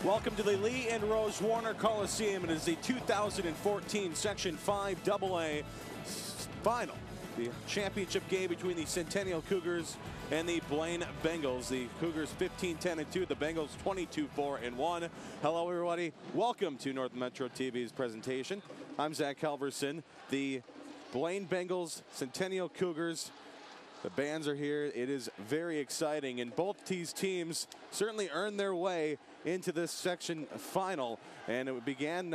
Welcome to the Lee and Rose Warner Coliseum. It is the 2014 Section 5 AA final, the championship game between the Centennial Cougars and the Blaine Bengals. The Cougars 15-10-2, the Bengals 22-4-1. Hello, everybody. Welcome to North Metro TV's presentation. I'm Zach Halverson. The Blaine Bengals, Centennial Cougars. The bands are here. It is very exciting, and both these teams certainly earned their way into this section final, and it began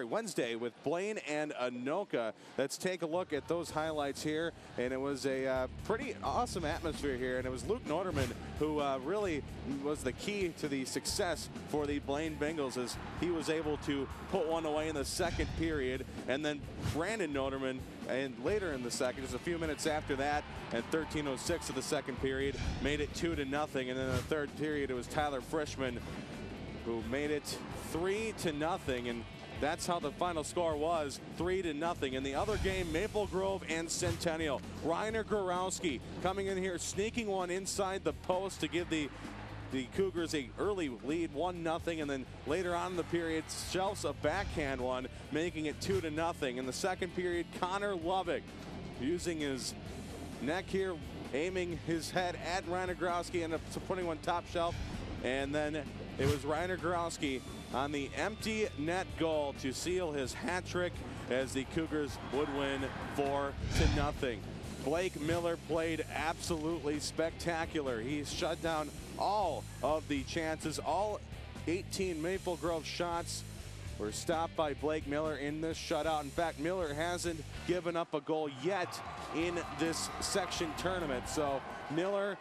Wednesday with Blaine and Anoka. Let's take a look at those highlights here, and it was a pretty awesome atmosphere here, and it was Luke Norderman who really was the key to the success for the Blaine Bengals, as he was able to put one away in the second period, and then Brandon Norderman, and later in the second, just a few minutes after that, at 13:06 of the second period, made it 2-0, and then in the third period, it was Tyler Frischman who made it 3-0, and that's how the final score was, 3-0. In the other game, Maple Grove and Centennial. Reiner Gorowski coming in here, sneaking one inside the post to give the Cougars a early lead, 1-0, and then later on in the period, shelves a backhand one, making it 2-0. In the second period, Connor Lovick using his neck here, aiming his head at Reiner Gorowski, ended up putting one top shelf, and then it was Reiner Gorowski on the empty net goal to seal his hat trick as the Cougars would win 4-0. Blake Miller played absolutely spectacular. He shut down all of the chances. All 18 Maple Grove shots were stopped by Blake Miller in this shutout. In fact, Miller hasn't given up a goal yet in this section tournament. So Miller,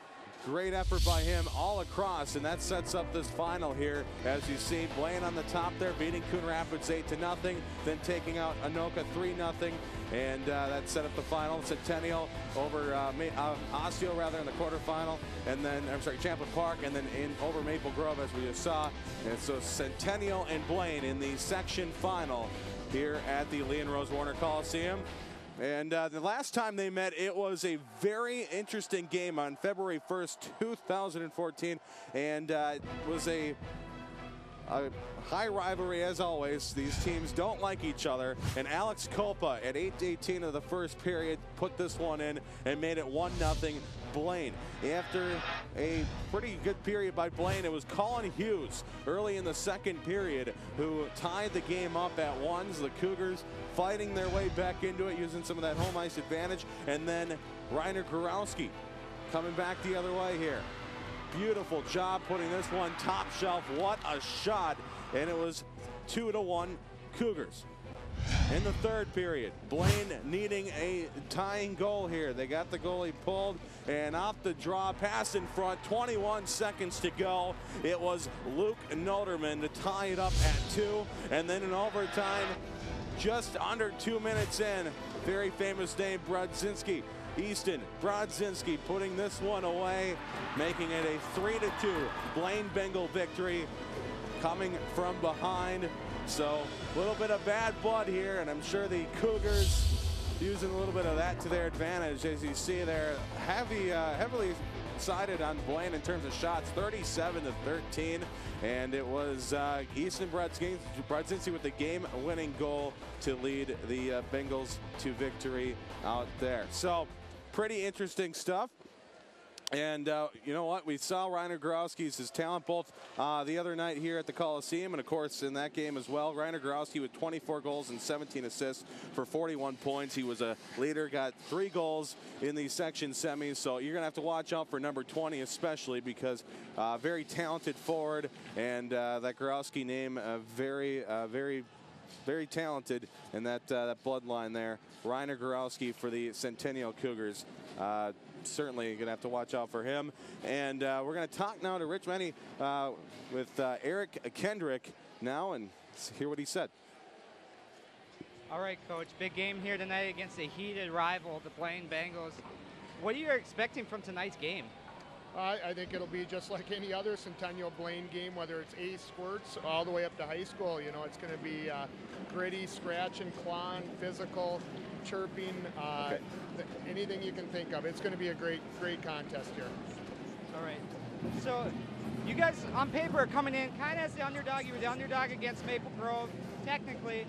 great effort by him all across, and that sets up this final here. As you see, Blaine on the top there, beating Coon Rapids 8-0, then taking out Anoka 3-0, and that set up the final. Centennial over Osseo in the quarterfinal, and then Champlain Park, and then over Maple Grove, as we just saw. And so Centennial and Blaine in the section final here at the Lee and Rose Warner Coliseum. And the last time they met, it was a very interesting game on February 1st, 2014, and it was a high rivalry as always. These teams don't like each other, and Alex Copa at 8:18 of the first period put this one in and made it 1-0 Blaine. After a pretty good period by Blaine, it was Colin Hughes early in the second period who tied the game up at 1. The Cougars fighting their way back into it, using some of that home ice advantage, and then Reiner Gorowski coming back the other way here. Beautiful job putting this one top shelf. What a shot. And it was 2-1 Cougars. In the third period, Blaine needing a tying goal here. They got the goalie pulled, and off the draw, pass in front, 21 seconds to go. It was Luke Noderman to tie it up at 2. And then in overtime, just under 2 minutes in, very famous name, Brodzinski. Easton Brodzinski putting this one away, making it a 3-2 Blaine Bengal victory, coming from behind. So a little bit of bad blood here, and I'm sure the Cougars using a little bit of that to their advantage. As you see there, heavily sided on Blaine in terms of shots, 37-13, and it was Easton Brodzinski with the game-winning goal to lead the Bengals to victory out there. So pretty interesting stuff. And you know what? We saw Reiner Gorowski's talent both the other night here at the Coliseum, and of course in that game as well. Reiner Gorowski with 24 goals and 17 assists for 41 points. He was a leader, got 3 goals in the section semis. So you're gonna have to watch out for number 20, especially because very talented forward, and that Gorowski name very talented in that bloodline there. Reiner Gorowski for the Centennial Cougars. Certainly going to have to watch out for him. And we're going to talk now to Rich Menny with Eric Kendrick now and hear what he said. All right, Coach. Big game here tonight against a heated rival, the Blaine Bengals. What are you expecting from tonight's game? I think it'll be just like any other Centennial Blaine game, whether it's A squirts all the way up to high school. You know, it's going to be gritty, scratch and clawing, physical, chirping, anything you can think of. It's going to be a great contest here. All right. So You guys, on paper, are coming in kind of as the underdog. You were the underdog against Maple Grove, technically.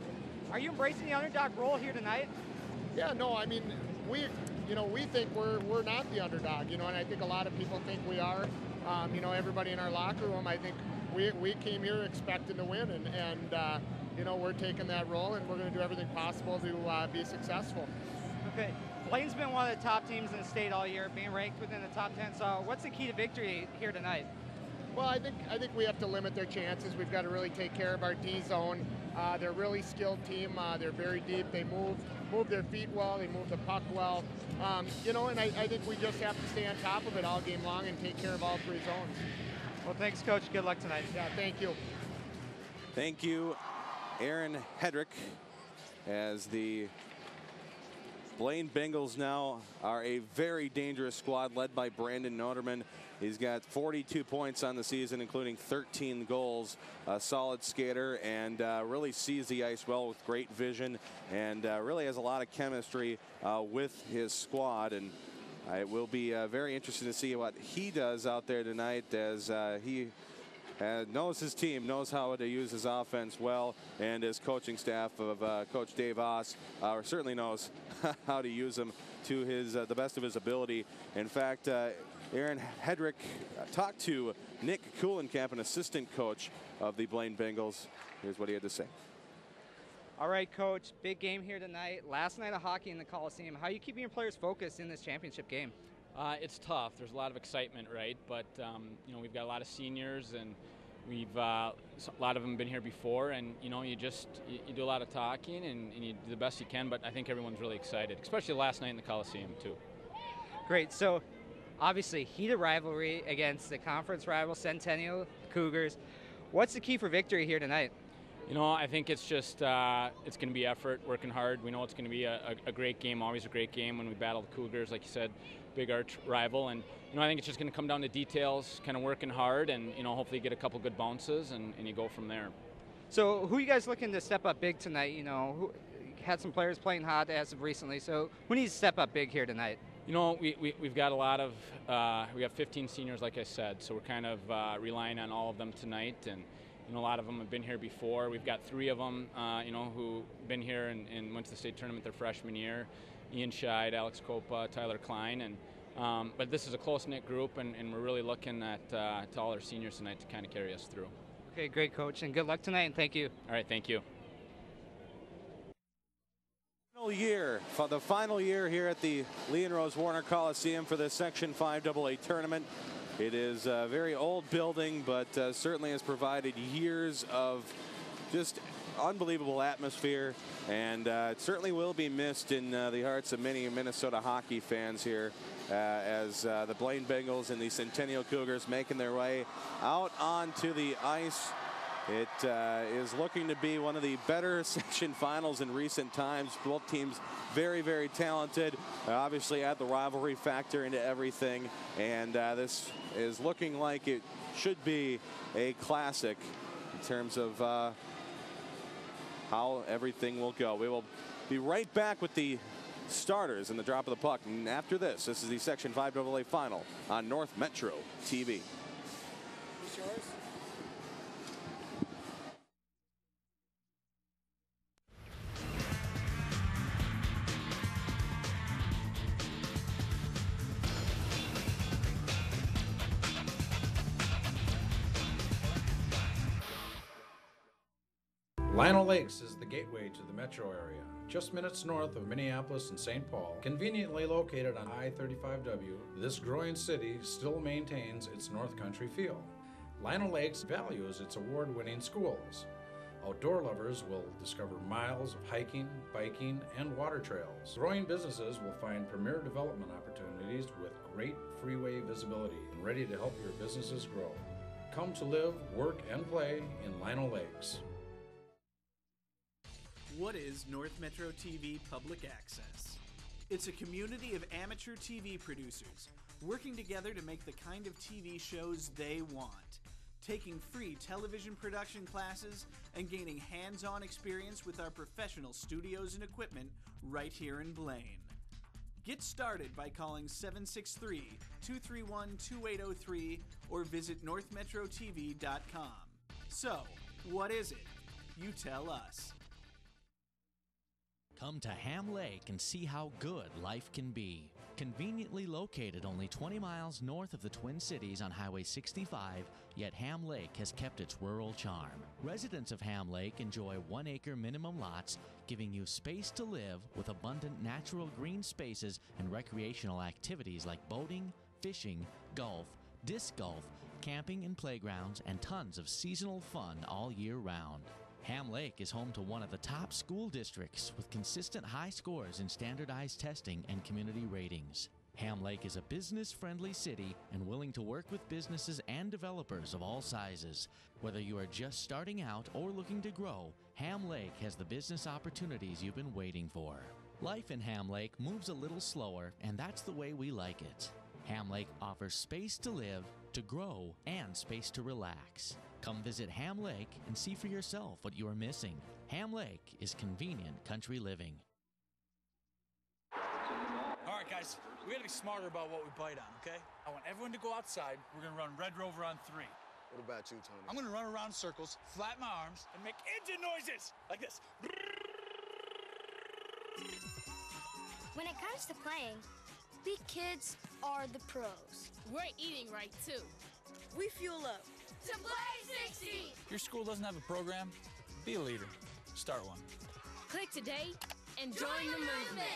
Are you embracing the underdog role here tonight? Yeah, no, I mean, we think we're not the underdog, and I think a lot of people think we are. Everybody in our locker room, I think we came here expecting to win, and we're taking that role, and we're going to do everything possible to be successful. Okay. Blaine's been one of the top teams in the state all year, being ranked within the top 10. So what's the key to victory here tonight? Well, I think we have to limit their chances. We've got to really take care of our D zone. They're a really skilled team. They're very deep. They move their feet well. They move the puck well. And I think we just have to stay on top of it all game long and take care of all three zones. Well, thanks, Coach. Good luck tonight. Yeah, thank you. Thank you, Aaron Hedrick, as the Blaine Bengals now are a very dangerous squad led by Brandon Noterman. He's got 42 points on the season, including 13 goals. A solid skater, and really sees the ice well with great vision, and really has a lot of chemistry with his squad. And it will be very interesting to see what he does out there tonight, as he knows his team, knows how to use his offense well, and his coaching staff of Coach Dave Oss certainly knows how to use him to the best of his ability. In fact, Aaron Hedrick talked to Nick Kuhlenkamp, an assistant coach of the Blaine Bengals. Here's what he had to say. All right, Coach, big game here tonight. Last night of hockey in the Coliseum. How are you keeping your players focused in this championship game? It's tough. There's a lot of excitement, right? But we've got a lot of seniors, and we've a lot of them been here before, and you do a lot of talking, and you do the best you can. But I think everyone's really excited, especially last night in the Coliseum too. Great. So obviously heated rivalry against the conference rival Centennial Cougars. What's the key for victory here tonight? I think it's just it's going to be effort, working hard. We know it's going to be a great game, always a great game when we battle the Cougars, like you said, big arch rival. And I think it's just going to come down to details, kind of working hard, and hopefully get a couple good bounces, and you go from there. So who are you guys looking to step up big tonight? Who had some players playing hot as of recently, so who needs to step up big here tonight? We've got a lot of we got 15 seniors, like I said, so we're kind of relying on all of them tonight, and a lot of them have been here before. We've got 3 of them, who been here and went to the state tournament their freshman year: Ian Scheid, Alex Copa, Tyler Klein, and but this is a close-knit group, and we're really looking at to all our seniors tonight to kind of carry us through. Okay, great, Coach, and good luck tonight, and thank you. All right, thank you. The final year here at the Lee and Rose Warner Coliseum for the Section 5 AA tournament. It is a very old building, but certainly has provided years of just unbelievable atmosphere, and it certainly will be missed in the hearts of many Minnesota hockey fans here as the Blaine Bengals and the Centennial Cougars making their way out onto the ice. It is looking to be one of the better section finals in recent times. Both teams very, very talented. Obviously add the rivalry factor into everything, and this is looking like it should be a classic in terms of how everything will go. We will be right back with the starters and the drop of the puck. And after this is the Section 5 AA final on North Metro TV. Lino Lakes is the gateway to the metro area, just minutes north of Minneapolis and St. Paul. Conveniently located on I-35W, this growing city still maintains its North Country feel. Lino Lakes values its award-winning schools. Outdoor lovers will discover miles of hiking, biking, and water trails. Growing businesses will find premier development opportunities with great freeway visibility and ready to help your businesses grow. Come to live, work, and play in Lino Lakes. What is North Metro TV Public Access? It's a community of amateur TV producers working together to make the kind of TV shows they want, taking free television production classes and gaining hands-on experience with our professional studios and equipment right here in Blaine. Get started by calling 763-231-2803 or visit northmetrotv.com. So, what is it? You tell us. Come to Ham Lake and see how good life can be. Conveniently located only 20 miles north of the Twin Cities on Highway 65, yet Ham Lake has kept its rural charm. Residents of Ham Lake enjoy 1-acre minimum lots, giving you space to live with abundant natural green spaces and recreational activities like boating, fishing, golf, disc golf, camping and playgrounds, and tons of seasonal fun all year round. Ham Lake is home to one of the top school districts with consistent high scores in standardized testing and community ratings. Ham Lake is a business-friendly city and willing to work with businesses and developers of all sizes. Whether you are just starting out or looking to grow, Ham Lake has the business opportunities you've been waiting for. Life in Ham Lake moves a little slower, and that's the way we like it. Ham Lake offers space to live, to grow, and space to relax. Come visit Ham Lake and see for yourself what you are missing. Ham Lake is convenient country living. All right, guys, we got to be smarter about what we bite on, okay? I want everyone to go outside. We're going to run Red Rover on 3. What about you, Tony? I'm going to run around in circles, flatten my arms, and make engine noises like this. When it comes to playing, we kids are the pros. We're eating right, too. We fuel up. To play 60! Your school doesn't have a program? Be a leader. Start one. Click today and join the movement.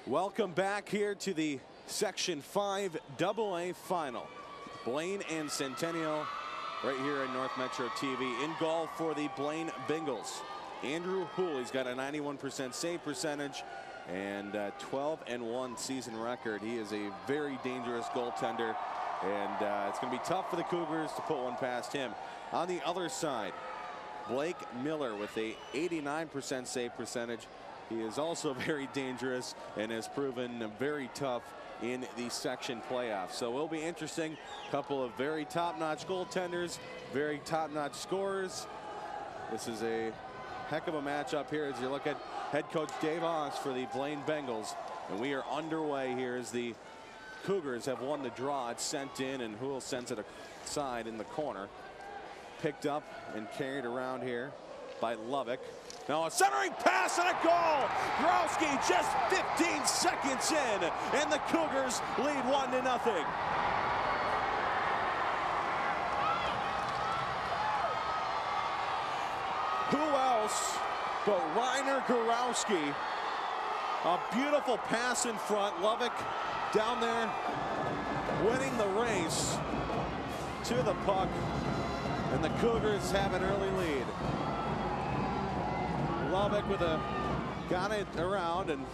Welcome back here to the Section 5 AA final. Blaine and Centennial right here in North Metro TV. In goal for the Blaine Bengals, Andrew Hool. He's got a 91% save percentage and 12-1 season record. He is a very dangerous goaltender, and it's going to be tough for the Cougars to put one past him. On the other side, Blake Miller with a 89% save percentage. He is also very dangerous and has proven very tough in the section playoffs. So it will be interesting. Couple of very top-notch goaltenders, very top-notch scorers. This is a heck of a matchup here as you look at head coach Dave Oss for the Blaine Bengals. And we are underway here as the Cougars have won the draw. It's sent in, and Hool sends it aside in the corner. Picked up and carried around here by Lovick. Now a centering pass and a goal. Growski just 15 seconds in, and the Cougars lead 1-0. Who else but Reiner Growski? A beautiful pass in front. Lovick down there winning the race to the puck, and the Cougars have an early lead. Lovick with a got it around, and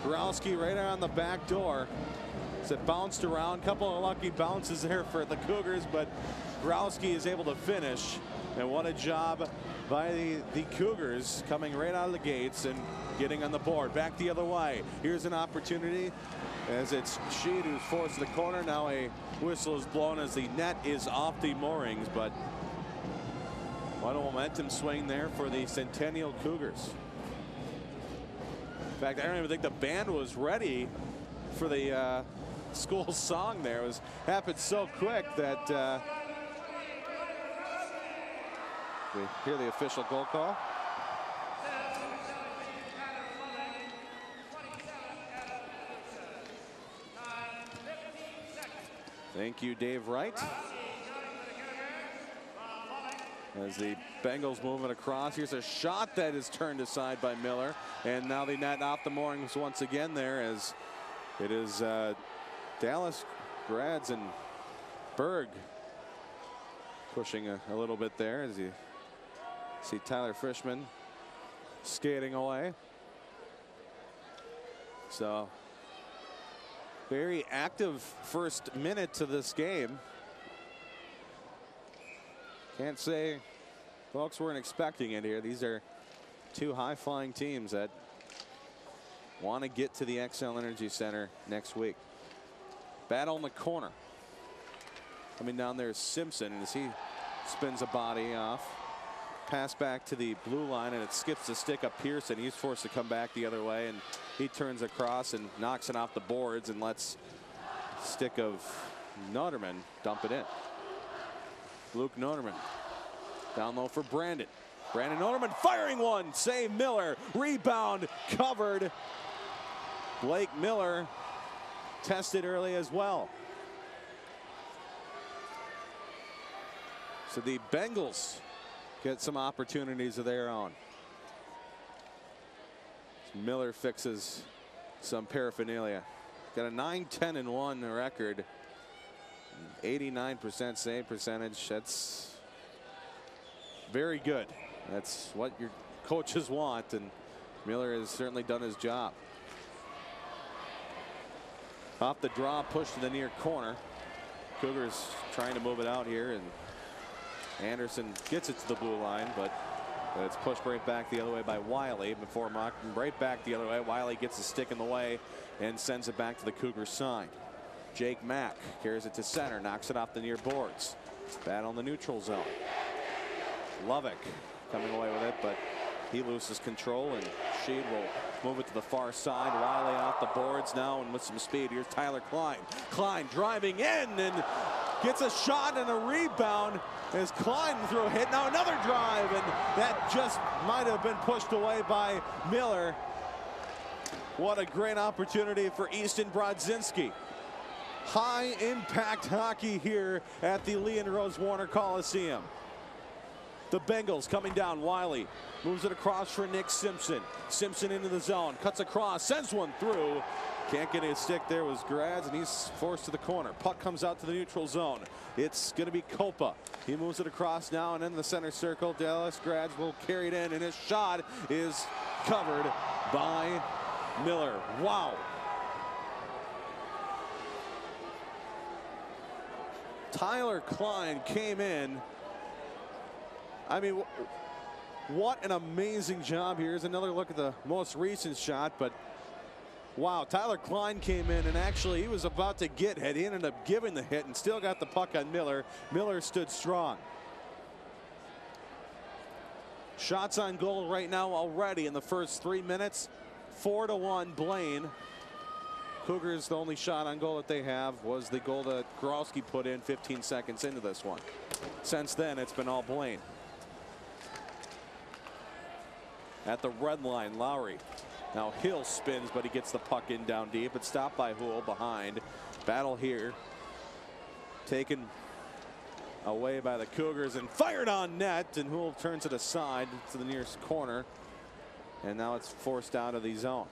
Growski right on the back door. So it bounced around. Couple of lucky bounces there for the Cougars, but Growski is able to finish. And what a job by the Cougars, coming right out of the gates and getting on the board. Back the other way. Here's an opportunity as it's Sheed who's forced to the corner. Now a whistle is blown as the net is off the moorings, but what a momentum swing there for the Centennial Cougars. In fact, I don't even think the band was ready for the school song there. It happened so quick that we hear the official goal call. Thank you, Dave Wright. As the Bengals moving across, here's a shot that is turned aside by Miller, and now the net off the moorings once again there, as it is Dallas Grads and Berg pushing a little bit there as you see Tyler Frischman skating away. So very active first minute to this game. Can't say folks weren't expecting it here. These are two high-flying teams that want to get to the XL Energy Center next week. Battle in the corner. Coming down there is Simpson, as he spins a body off. Pass back to the blue line, and it skips the stick up Pearson. He's forced to come back the other way, and he turns across and knocks it off the boards and lets stick of Noterman dump it in. Luke Noterman down low for Brandon. Brandon Noterman firing one. Save Miller. Rebound covered. Blake Miller tested early as well. So the Bengals get some opportunities of their own. Miller fixes some paraphernalia. Got a 9-10-1 record. 89% save percentage. That's very good. That's what your coaches want, and Miller has certainly done his job. Off the draw, push to the near corner. Cougars trying to move it out here, and Anderson gets it to the blue line, but it's pushed right back the other way by Wiley. Before mocking right back the other way, Wiley gets the stick in the way and sends it back to the Cougars side. Jake Mack carries it to center, knocks it off the near boards. Battle in the neutral zone. Lovick coming away with it, but he loses control, and Sheed will move it to the far side. Wiley off the boards now, and with some speed, here's Tyler Klein. Klein driving in and gets a shot and a rebound as Klein threw a hit. Now another drive, and that just might have been pushed away by Miller. What a great opportunity for Easton Brodzinski. High impact hockey here at the Lee and Rose Warner Coliseum. The Bengals coming down. Wiley moves it across for Nick Simpson. Simpson into the zone, cuts across, sends one through. Can't get a stick there was Grads, and he's forced to the corner. Puck comes out to the neutral zone. It's going to be Copa. He moves it across now and in the center circle. Dallas Grads will carry it in, and his shot is covered by Miller. Wow. Tyler Klein came in. I mean, what an amazing job. Here's another look at the most recent shot, but wow, Tyler Klein came in, and actually he was about to get hit. He ended up giving the hit and still got the puck on Miller. Miller stood strong. Shots on goal right now already in the first 3 minutes. 4-1 Blaine. Cougars, the only shot on goal that they have was the goal that Growski put in 15 seconds into this one. Since then, it's been all Blaine. At the red line, Lowry. Now Hill spins, but he gets the puck in down deep. It's stopped by Houle behind. Battle here. Taken away by the Cougars and fired on net, and Houle turns it aside to the nearest corner. And now it's forced out of the zone.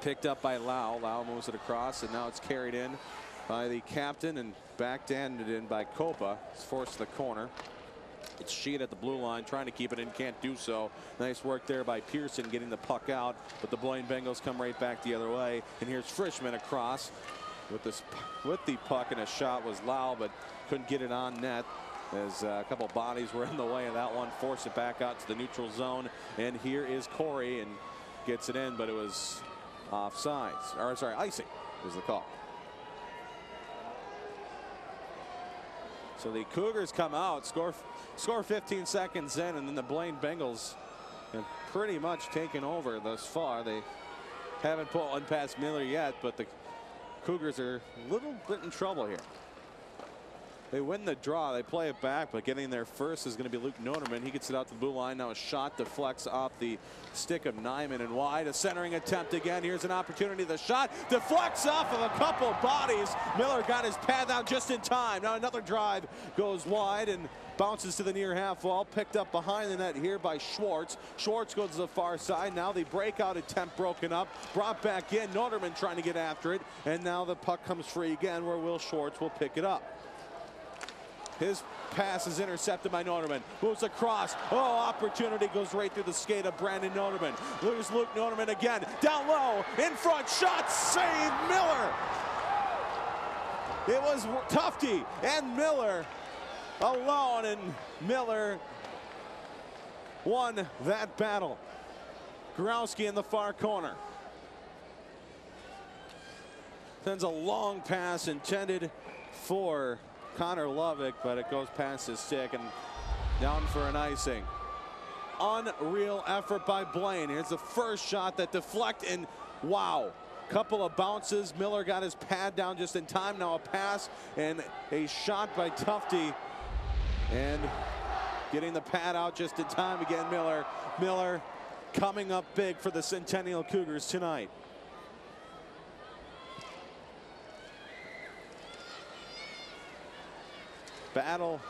Picked up by Lau. Lau moves it across, and now it's carried in by the captain and backhanded in by Copa. It's forced to the corner. It's Sheed at the blue line, trying to keep it in, can't do so. Nice work there by Pearson getting the puck out, but the Blaine Bengals come right back the other way. And here's Frischman across with the puck, and a shot was Lau, but couldn't get it on net as a couple bodies were in the way of that one. Forced it back out to the neutral zone, and here is Corey and gets it in, but it was offsides, or sorry, icing was the call. So the Cougars come out, score 15 seconds in, and then the Blaine Bengals have pretty much taken over thus far. They haven't put one past Miller yet, but the Cougars are a little bit in trouble here. They win the draw, they play it back, but getting there first is going to be Luke Noterman. He gets it out to the blue line. Now a shot deflects off the stick of Nyman and wide. A centering attempt again. Here's an opportunity. The shot deflects off of a couple bodies. Miller got his pad down just in time. Now another drive goes wide and bounces to the near half wall. Picked up behind the net here by Schwartz. Schwartz goes to the far side. Now the breakout attempt broken up. Brought back in. Noterman trying to get after it. And now the puck comes free again, where Will Schwartz will pick it up. His pass is intercepted by Noterman. Moves across. Oh, opportunity goes right through the skate of Brandon Noterman. There's Luke Noterman again. Down low. In front. Shot. Save. Miller. It was Tufte and Miller alone, and Miller won that battle. Growski in the far corner. Sends a long pass intended for Connor Lovick, but it goes past his stick and down for an icing. Unreal effort by Blaine. Here's the first shot that deflect, and wow. Couple of bounces. Miller got his pad down just in time. Now a pass and a shot by Tufte. And getting the pad out just in time again, Miller. Miller coming up big for the Centennial Cougars tonight. Battle,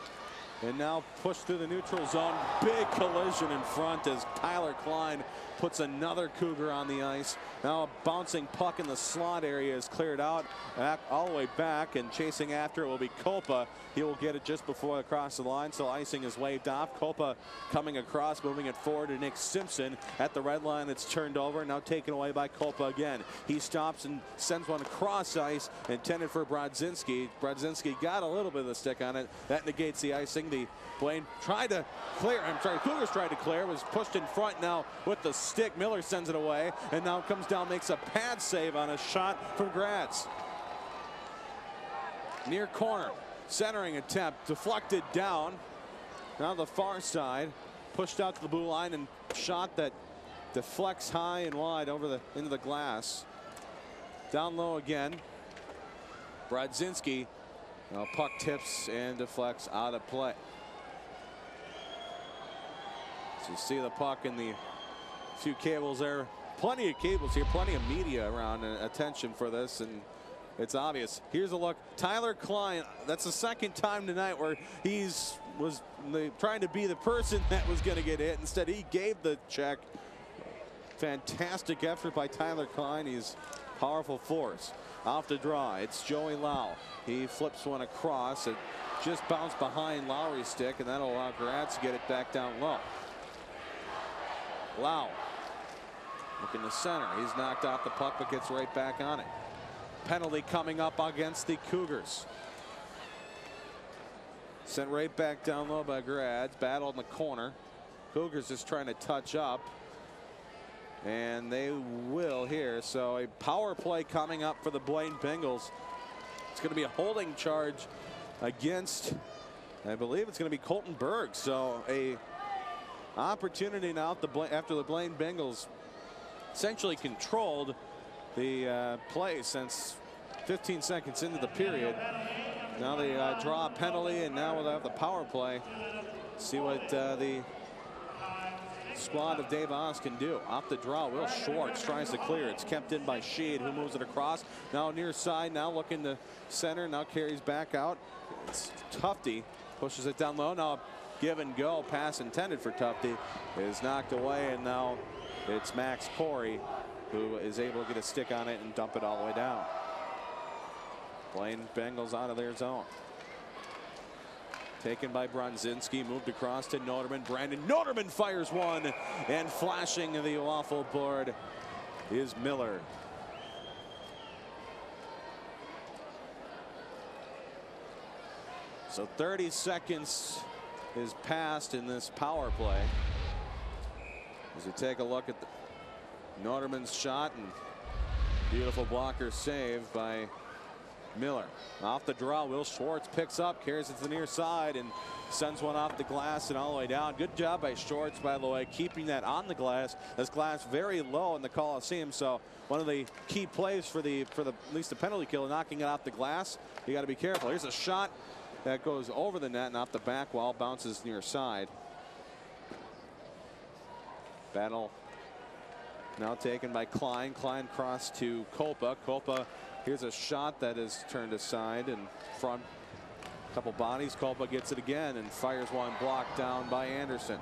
and now push through the neutral zone. Big collision in front as Tyler Klein puts another Cougar on the ice. Now a bouncing puck in the slot area is cleared out, all the way back, and chasing after it will be Kopa. He will get it just before across the line, so icing is waved off. Kopa coming across, moving it forward to Nick Simpson at the red line. It's turned over, now taken away by Kopa again. He stops and sends one across ice, intended for Brodzinski. Brodzinski got a little bit of the stick on it. That negates the icing. The Blaine tried to clear, Cougars tried to clear, was pushed in front now with the stick. Miller sends it away, and now comes down, makes a pad save on a shot from Gratz. Near corner, centering attempt, deflected down. Now the far side, pushed out to the blue line, and shot that deflects high and wide over into the glass. Down low again. Brodzinski. Now puck tips and deflects out of play. So you see the puck in the few cables there. Plenty of cables here, plenty of media around and attention for this, and it's obvious. Here's a look. Tyler Klein, that's the second time tonight where was trying to be the person that was going to get hit. Instead, he gave the check. Fantastic effort by Tyler Klein. He's powerful force. Off the draw, it's Joey Lau. He flips one across. It just bounced behind Lowry's stick, and that'll allow Gratz to get it back down low. Lau looking to center. He's knocked off the puck, but gets right back on it. Penalty coming up against the Cougars. Sent right back down low by Gratz. Battle in the corner. Cougars just trying to touch up. And they will here. So a power play coming up for the Blaine Bengals. It's going to be a holding charge against, I believe it's going to be Colton Berg. So a opportunity now after the Blaine Bengals essentially controlled the play since 15 seconds into the period. Now they draw a penalty, and now we'll have the power play. See what the squad of Dave Oz can do. Off the draw, Will Schwartz tries to clear. It's kept in by Sheed, who moves it across. Now near side, now looking to center, now carries back out. It's Tufte, pushes it down low. Now give and go pass intended for Tufte is knocked away, and now it's Max Corey who is able to get a stick on it and dump it all the way down. Blaine Bengals out of their zone. Taken by Brodzinski, moved across to Noterman. Brandon Noterman fires one, and flashing the waffle board is Miller. So 30 seconds is passed in this power play. As we take a look at Noterman's shot, and beautiful blocker save by Miller. Off the draw, Will Schwartz picks up, carries it to the near side, and sends one off the glass and all the way down. Good job by Schwartz, by the way, keeping that on the glass. This glass very low in the Coliseum, so one of the key plays for at least the penalty kill, knocking it off the glass. You got to be careful. Here's a shot that goes over the net and off the back wall, bounces near side. Battle now taken by Klein. Klein cross to Kopa. Kopa, here's a shot that is turned aside in front. Couple bodies. Kopa gets it again and fires one, blocked down by Anderson.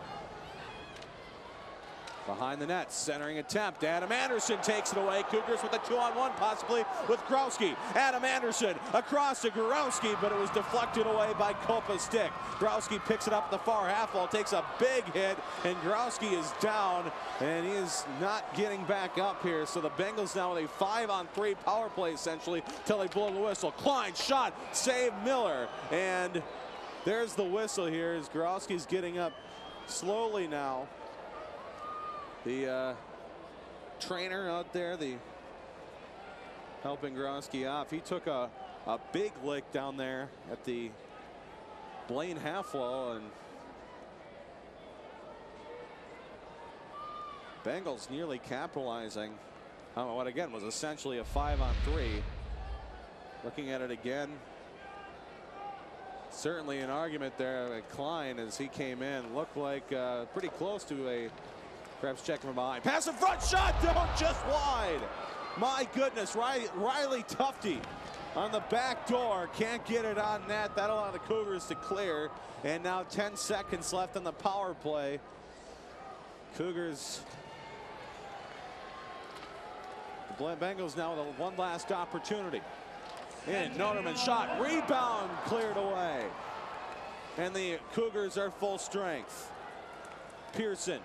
Behind the net, centering attempt. Adam Anderson takes it away. Cougars with a 2-on-1, possibly with Growski. Adam Anderson across to Growski, but it was deflected away by Kopa's stick. Growski picks it up at the far half wall, takes a big hit, and Growski is down, and he is not getting back up here. So the Bengals now with a 5-on-3 power play, essentially, till they blow the whistle. Klein shot, save Miller, and there's the whistle here as Growski's getting up slowly now. The trainer out there, helping Growski off. He took a big lick down there at the Blaine Halfwell, and Bengals nearly capitalizing on what again was essentially a 5-on-3. Looking at it again, certainly an argument there. Klein, as he came in, looked like pretty close to a perhaps checking from behind. Pass in front, shot down just wide. My goodness, Riley Tufte on the back door, can't get it on net. That'll allow the Cougars to clear. And now 10 seconds left on the power play. Cougars, the Bengals now with one last opportunity. In, Noterman shot, rebound cleared away. And the Cougars are full strength. Pearson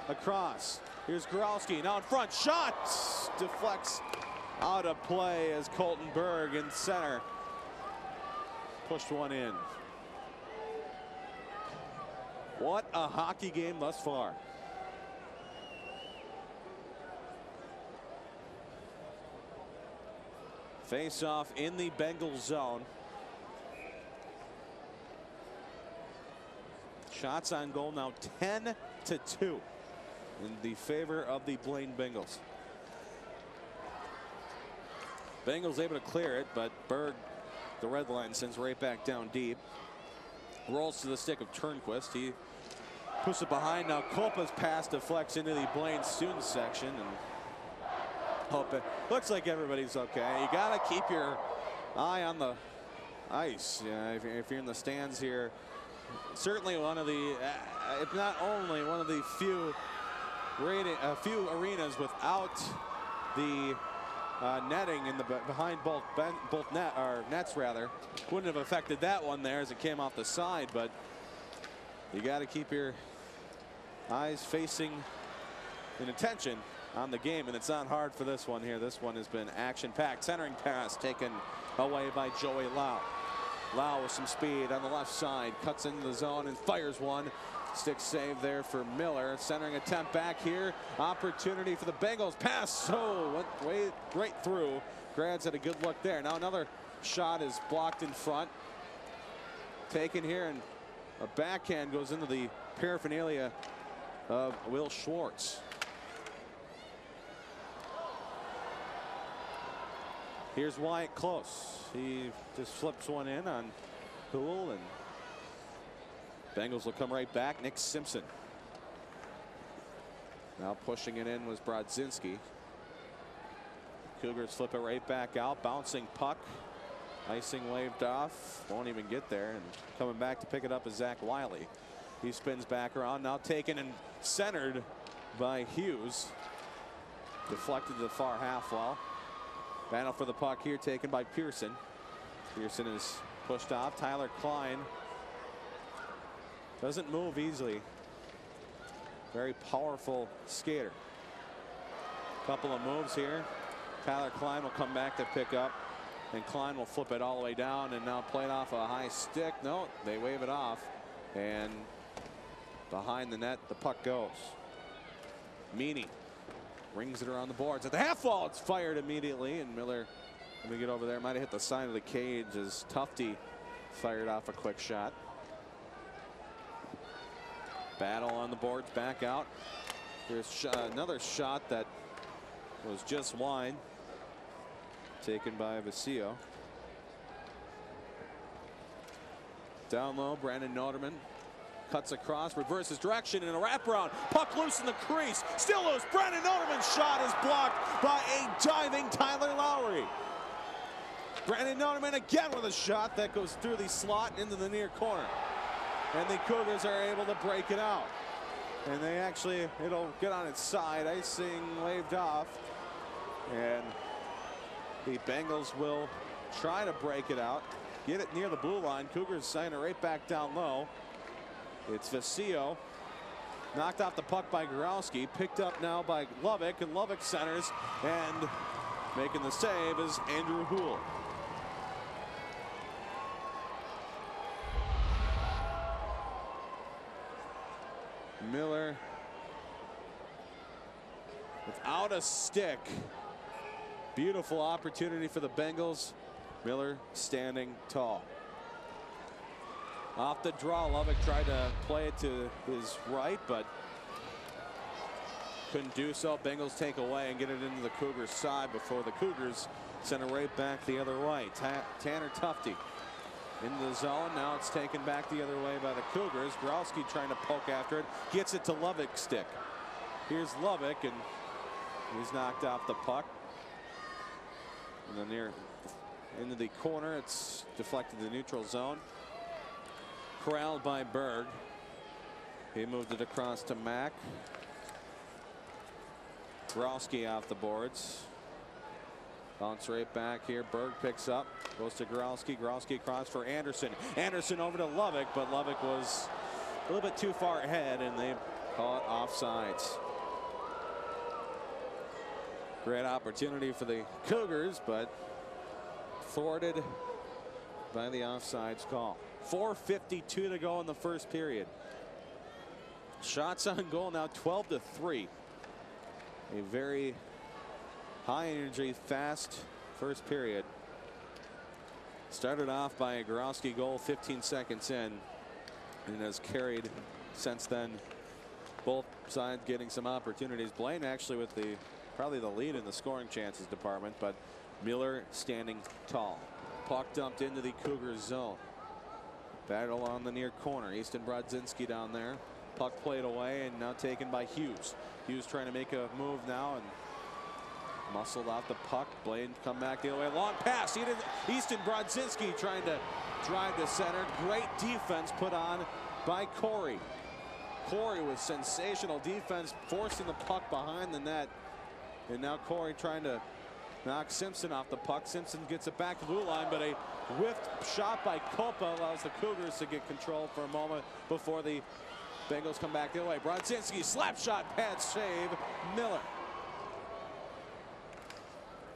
across. Here's Goralski now in front, shot deflects out of play as Colton Berg in center pushed one in. What a hockey game thus far. Face off in the Bengals zone. Shots on goal now 10-2 in the favor of the Blaine Bengals. Bengals able to clear it, but Berg, the red line, sends right back down deep. Rolls to the stick of Turnquist. He puts it behind. Now Copa's pass deflects into the Blaine student section, and hope it looks like everybody's okay. You got to keep your eye on the ice. Yeah, if you're in the stands here, certainly one of the, if not only one of the few arenas without the netting in the behind both nets rather. Wouldn't have affected that one there as it came off the side, but you got to keep your eyes facing in attention on the game, and it's not hard for this one here. This one has been action-packed. Centering pass taken away by Joey Lau. Lau with some speed on the left side, cuts into the zone and fires one. Stick save there for Miller. Centering attempt back here. Opportunity for the Bengals. Pass, so went right through. Grads had a good look there. Now another shot is blocked in front. Taken here, and a backhand goes into the paraphernalia of Will Schwartz. Here's Wyatt Close. He just flips one in on Poole, and Bengals will come right back. Nick Simpson. Now pushing it in was Brodzinski. Cougars flip it right back out. Bouncing puck. Icing waved off. Won't even get there. And coming back to pick it up is Zach Wiley. He spins back around. Now taken and centered by Hughes. Deflected to the far half wall. Battle for the puck here taken by Pearson. Pearson is pushed off. Tyler Klein doesn't move easily. Very powerful skater. Couple of moves here. Tyler Klein will come back to pick up, and Klein will flip it all the way down and now play it off a high stick. No, they wave it off, and behind the net the puck goes. Meany rings it around the boards at the half wall. It's fired immediately, and Miller, let me get over there, might have hit the side of the cage as Tufte fired off a quick shot. Battle on the boards, back out. Here's another shot that was just wide, taken by Vassillo. Down low, Brandon Noterman cuts across, reverses direction in a wraparound. Puck loose in the crease, still loose. Brandon Noterman's shot is blocked by a diving Tyler Lowry. Brandon Noterman again with a shot that goes through the slot into the near corner. And the Cougars are able to break it out. And they actually, it'll get on its side. Icing waved off. And the Bengals will try to break it out. Get it near the blue line. Cougars sign it right back down low. It's Vassillo. Knocked off the puck by Goralski. Picked up now by Lovick. And Lovick centers. And making the save is Andrew Houle. Miller without a stick. Beautiful opportunity for the Bengals. Miller standing tall. Off the draw, Lovick tried to play it to his right, but couldn't do so. Bengals take away and get it into the Cougars' side before the Cougars send it right back the other way. Tanner Tufte into the zone. Now it's taken back the other way by the Cougars. Growski trying to poke after it. Gets it to Lovick's stick. Here's Lovick, and he's knocked off the puck. And then near into the corner, it's deflected to the neutral zone. Corralled by Berg. He moved it across to Mack. Growski off the boards. Bounce right back here. Berg picks up. Goes to Growski. Growski across for Anderson. Anderson over to Lovick, but Lovick was a little bit too far ahead, and they call it offsides. Great opportunity for the Cougars, but thwarted by the offsides call. 4:52 to go in the first period. Shots on goal now 12-3. A very high energy, fast first period. Started off by a Growski goal 15 seconds in, and has carried since then. Both sides getting some opportunities. Blaine actually with probably the lead in the scoring chances department, but Miller standing tall. Puck dumped into the Cougars zone. Battle on the near corner. Easton Brodzinski down there. Puck played away and now taken by Hughes. Hughes trying to make a move now and muscled out the puck. Blaine come back the other way. Long pass. Easton Brodzinski trying to drive to center. Great defense put on by Corey. Corey with sensational defense, forcing the puck behind the net. And now Corey trying to knock Simpson off the puck. Simpson gets it back to the blue line, but a whiffed shot by Copa allows the Cougars to get control for a moment before the Bengals come back the other way. Brodzinski slap shot, pad save. Miller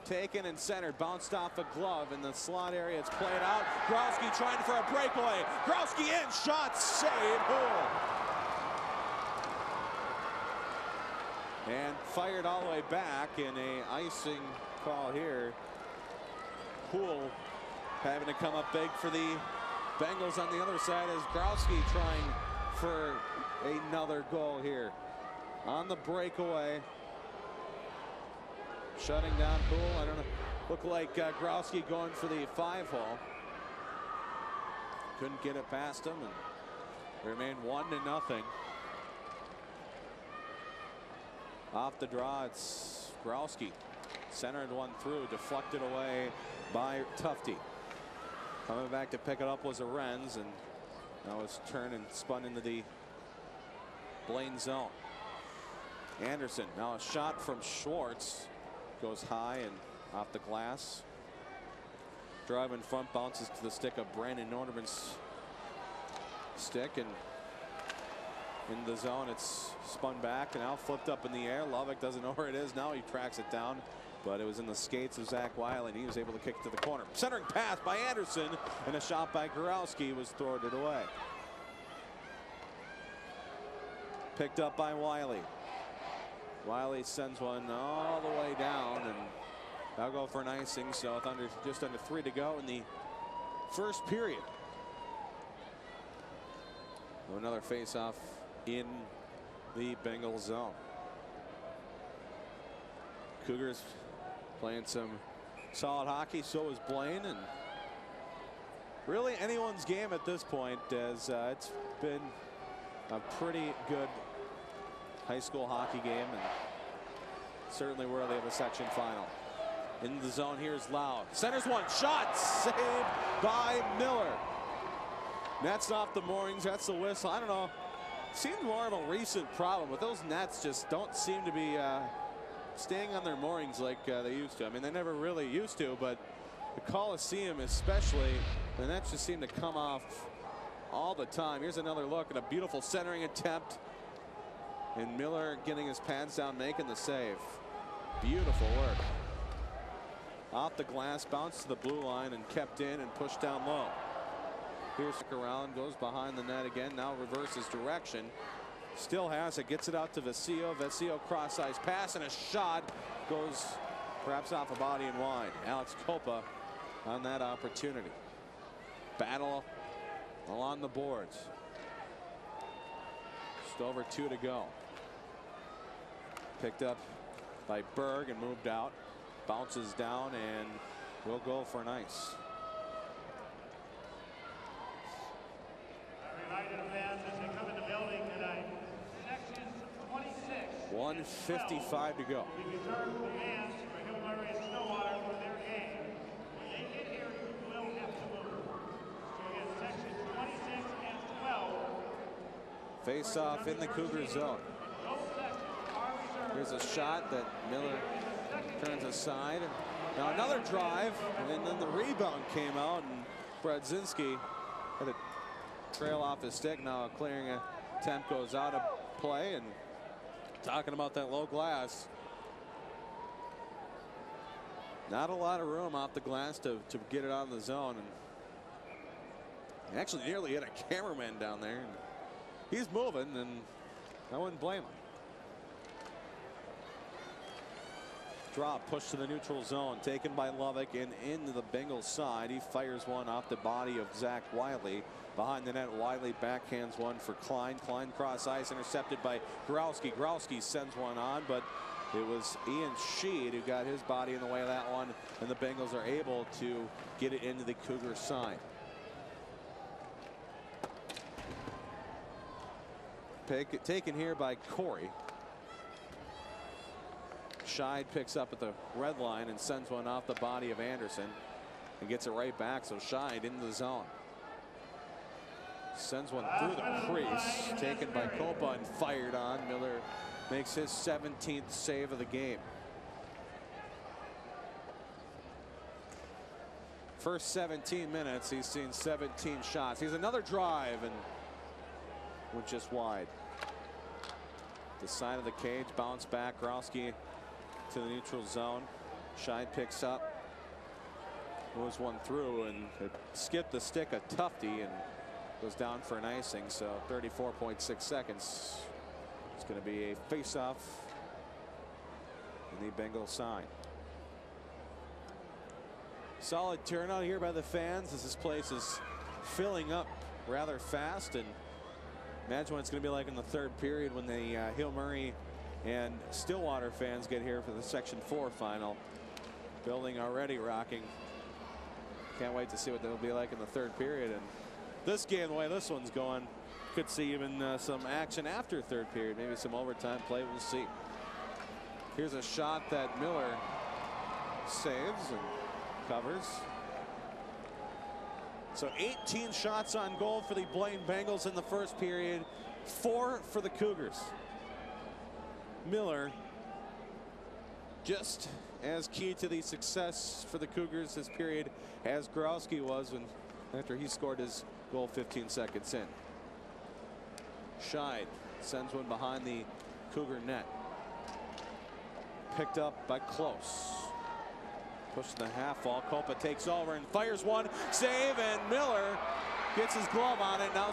taken and centered, bounced off a glove in the slot area. It's played out. Growski trying for a breakaway. Growski in, shot, save. Hool. And fired all the way back in a icing call here. Hool having to come up big for the Bengals on the other side as Growski trying for another goal here on the breakaway. Shutting down Hool. I don't know. Looked like Growski going for the 5-hole. Couldn't get it past him and remained 1-0. Off the draw, it's Growski. Centered one through, deflected away by Tufte. Coming back to pick it up was Arenz, and now it's turned and spun into the Blaine zone. Anderson, now a shot from Schwartz. Goes high and off the glass. Drive in front, bounces to the stick of Brandon Norderman's stick, and in the zone it's spun back and now flipped up in the air. Lovick doesn't know where it is. Now he tracks it down, but it was in the skates of Zach Wiley, and he was able to kick it to the corner. Centering pass by Anderson, and a shot by Growski was thwarted away. Picked up by Wiley. Wiley sends one all the way down, and they'll go for an icing. So with just under 3 to go in the first period. Another face-off in the Bengals zone. Cougars playing some solid hockey. So is Blaine, and really anyone's game at this point, as it's been a pretty good high school hockey game, and certainly worthy of a section final. In the zone, here's Lau. Centers one, shot, saved by Miller. Nets off the moorings, that's the whistle. I don't know, seems more of a recent problem, but those nets just don't seem to be staying on their moorings like they used to. I mean, they never really used to, but the Coliseum especially, the nets just seem to come off all the time. Here's another look at a beautiful centering attempt. And Miller getting his pads down, making the save. Beautiful work. Off the glass, bounced to the blue line and kept in and pushed down low. Here's around, goes behind the net again, now reverses direction. Still has it, gets it out to Vesio. Vesio cross-ice pass, and a shot goes perhaps off a body and wide. Alex Copa on that opportunity. Battle all on the boards. Just over 2 to go. Picked up by Berg and moved out. Bounces down and will go for an ice. 1:55 to go. Face off in the Cougar zone. Here's a shot that Miller turns aside. Now another drive, and then the rebound came out, and Brodzinski had a trail off his stick. Now a clearing attempt goes out of play, and talking about that low glass. Not a lot of room off the glass to get it out of the zone. And he actually nearly hit a cameraman down there. And he's moving, and I wouldn't blame him. Draw push to the neutral zone, taken by Lovick and into the Bengals side. He fires one off the body of Zach Wiley. Behind the net, Wiley backhands one for Klein. Klein cross ice, intercepted by Growski. Growski sends one on, but it was Ian Sheed who got his body in the way of that one, and the Bengals are able to get it into the Cougar side. Taken here by Corey. Scheid picks up at the red line and sends one off the body of Anderson and gets it right back. So Scheid into the zone. Sends one through the crease, taken by Copa and fired on. Miller makes his 17th save of the game. First 17 minutes, he's seen 17 shots. He's another drive and went just wide. The side of the cage, bounce back. Growski to the neutral zone. Scheid picks up, moves one through, and it skipped the stick a Tufty and goes down for an icing. So 34.6 seconds. It's going to be a face-off in the Bengal side. Solid turnout here by the fans as this place is filling up rather fast. And imagine what it's going to be like in the third period when the Hill Murray and Stillwater fans get here for the Section 4 final. Building already rocking. Can't wait to see what they'll be like in the third period. And this game, the way this one's going, could see even some action after third period. Maybe some overtime play. We'll see. Here's a shot that Miller saves and covers. So 18 shots on goal for the Blaine Bengals in the first period. 4 for the Cougars. Miller just as key to the success for the Cougars this period as Growski was when after he scored his goal 15 seconds in. Scheid sends one behind the Cougar net. Picked up by Close. Push the half wall. Copa takes over and fires one. Save, and Miller gets his glove on it. Now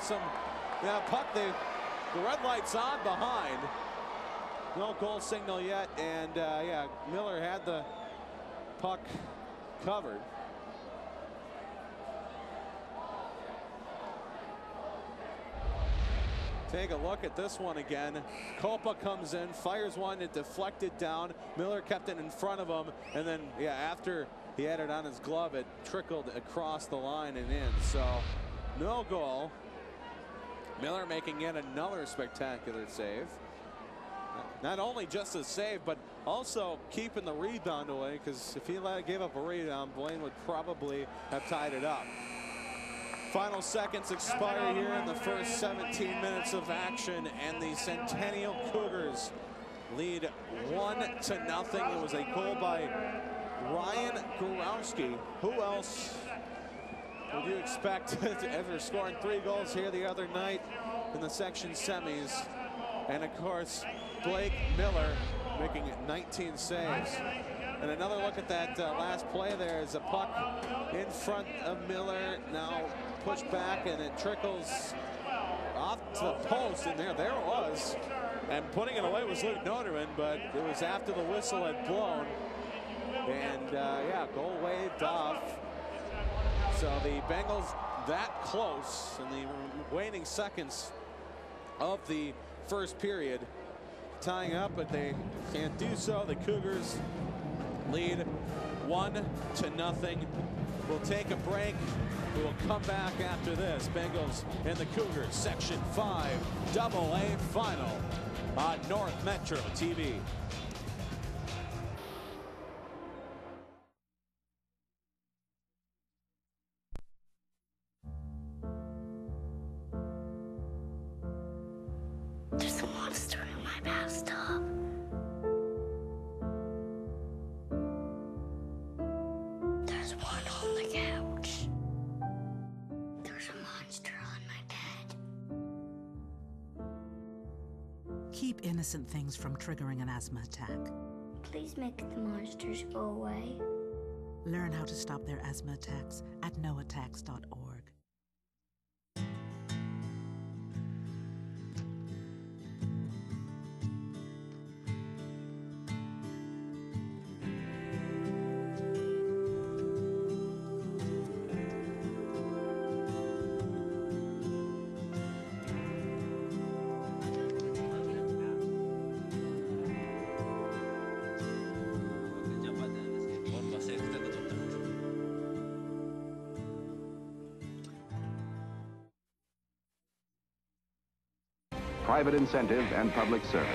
puck, the red light's on behind. No goal signal yet, and yeah, Miller had the puck covered. Take a look at this one again. Copa comes in, fires one, it deflected down. Miller kept it in front of him, and then yeah, after he had it on his glove, it trickled across the line and in. So no goal. Miller making yet another spectacular save. Not only just a save, but also keeping the rebound away, because if he gave up a rebound, Blaine would probably have tied it up. Final seconds expire here in the first 17 minutes of action, and the Centennial Cougars lead 1-0. It was a goal by Ryan Gurowski. Who else would you expect after scoring 3 goals here the other night in the section semis? And of course, Blake Miller making 19 saves. And another look at that last play there is a puck in front of Miller, now pushed back, and it trickles off to the post, and there it was. And putting it away was Luke Noterman, but it was after the whistle had blown. And yeah, goal waved off. So the Bengals that close in the waning seconds of the first period, tying up, but they can't do so. The Cougars lead 1-0. We'll take a break. We will come back after this. Bengals and the Cougars, Section 5 AA final on North Metro TV. There's a monster in my bathtub. There's one on the couch. There's a monster on my bed. Keep innocent things from triggering an asthma attack. Please make the monsters go away. Learn how to stop their asthma attacks at noattacks.org. Private incentive and public service.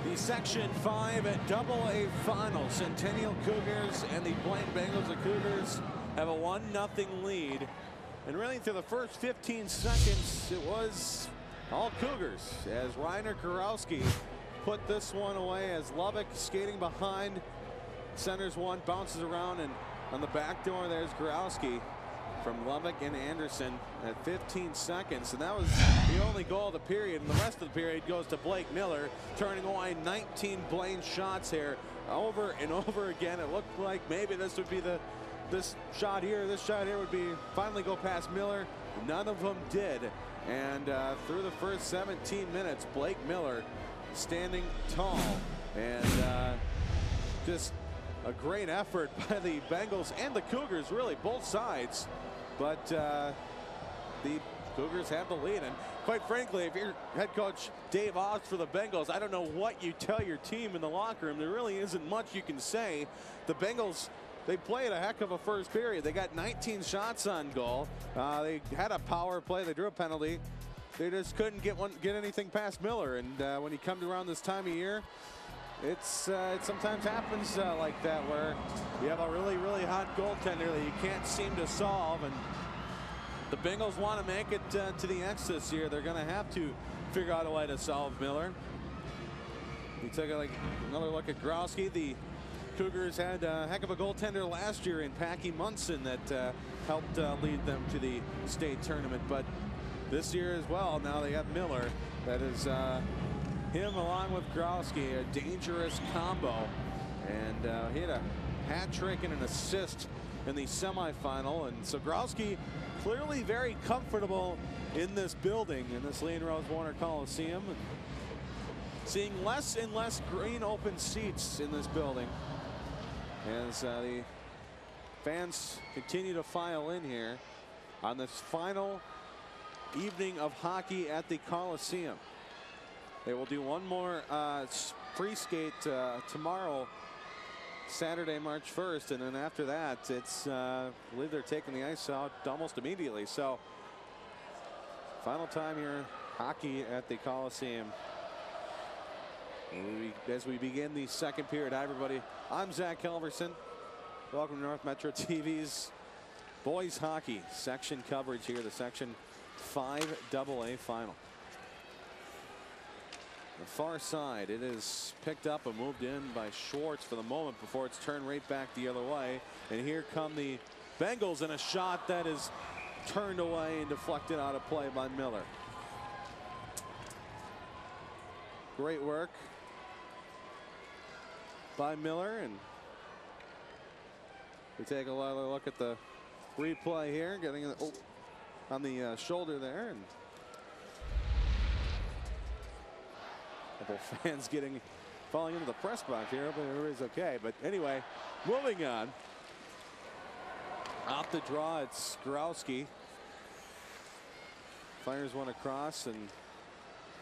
The Section 5 AA final. Centennial Cougars and the Blaine Bengals. The Cougars have a 1-0 lead. And really through the first 15 seconds, it was all Cougars as Reiner Kurowski put this one away as Lubbock skating behind. Centers one, bounces around, and on the back door there's Kurowski from Lubbock and Anderson at 15 seconds. And that was the only goal of the period. And the rest of the period goes to Blake Miller, turning away 19 Blaine shots here over and over again. It looked like maybe this would be this shot here would be finally go past Miller. None of them did. And through the first 17 minutes, Blake Miller standing tall. And just a great effort by the Bengals and the Cougars, really, both sides. But the Cougars have the lead. And quite frankly, if you're head coach Dave Oz for the Bengals, I don't know what you tell your team in the locker room. There really isn't much you can say. The Bengals, they played a heck of a first period. They got 19 shots on goal. They had a power play. They drew a penalty. They just couldn't get anything past Miller. And when you come around this time of year, it sometimes happens like that, where you have a really, really hot goaltender that you can't seem to solve. And the Bengals want to make it to the X this year. They're going to have to figure out a way to solve Miller. We took another look at Growski. The Cougars had a heck of a goaltender last year in Packy Munson that helped lead them to the state tournament. But this year as well, now they have Miller. That is him along with Growski, a dangerous combo. And he had a hat trick and an assist in the semifinal. And so Growski clearly very comfortable in this building, in this Lee and Rose Warner Coliseum. And seeing less and less green open seats in this building as the fans continue to file in here on this final evening of hockey at the Coliseum. They will do one more free skate tomorrow, Saturday, March 1st, and then after that, it's I believe they're taking the ice out almost immediately. So final time here, hockey at the Coliseum. As we begin the second period. Hi everybody, I'm Zach Helverson. Welcome to North Metro TV's boys hockey section coverage here, the Section 5 AA final. The far side, it is picked up and moved in by Schwartz for the moment before it's turned right back the other way. And here come the Bengals in a shot that is turned away and deflected out of play by Miller. Great work by Miller. And we take a look at the replay here, getting on the shoulder there, and a couple fans falling into the press box here. Hopefully everybody's okay. But anyway, moving on. Off the draw, it's Growski. Fires one across and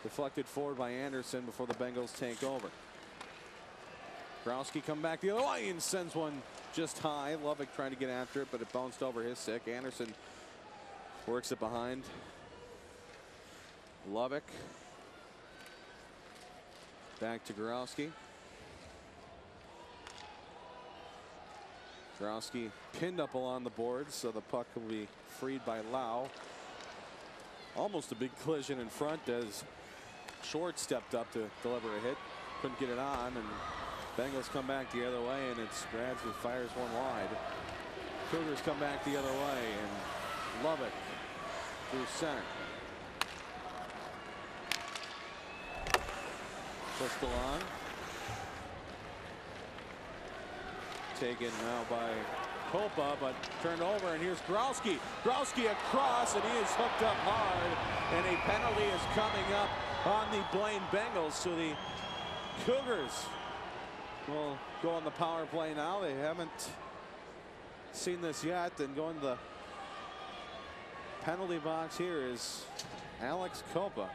deflected forward by Anderson before the Bengals take over. Growski come back the other way and sends one just high. Lovick trying to get after it, but it bounced over his stick. Anderson works it behind Lovick. Back to Growski. Growski pinned up along the boards, so the puck will be freed by Lau. Almost a big collision in front as Short stepped up to deliver a hit. Couldn't get it on, and Bengals come back the other way, and it's Grads who fires one wide. Cougars come back the other way, and Lovick through center. Pistol on. Taken now by Kopa, but turned over, and here's Growski. Growski across, and he is hooked up hard, and a penalty is coming up on the Blaine Bengals. So the Cougars will go on the power play now. They haven't seen this yet, and going to the penalty box here is Alex Kopa.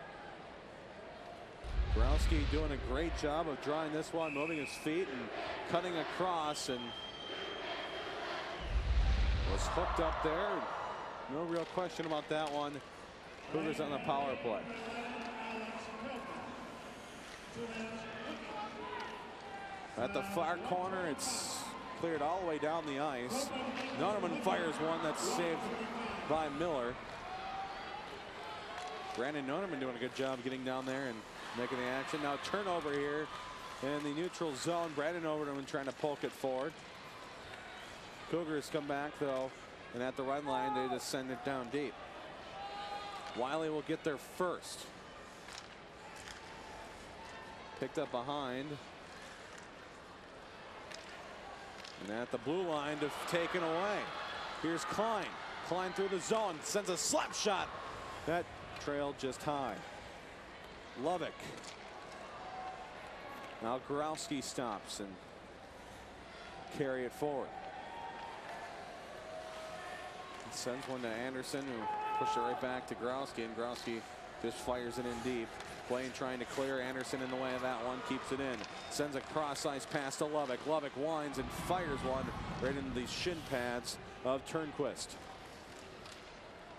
Growski doing a great job of drawing this one, moving his feet and cutting across, and was hooked up there. No real question about that one. Cougars on the power play. At the far corner, it's cleared all the way down the ice. Nonerman fires one that's saved by Miller. Brandon Nonerman doing a good job getting down there and making the action. Now turnover here in the neutral zone. Brandon Nonerman trying to poke it forward. Cougars come back though, and at the red line they just send it down deep. Wiley will get there first. Picked up behind. And at the blue line to taken away. Here's Klein. Klein through the zone, sends a slap shot. That trailed just high. Lovick. Now Growski stops and carry it forward. Sends one to Anderson, who pushed it right back to Growski, and Growski just fires it in deep. Blaine trying to clear. Anderson in the way of that one, keeps it in. Sends a cross-ice pass to Lovick. Lovick winds and fires one right into the shin pads of Turnquist.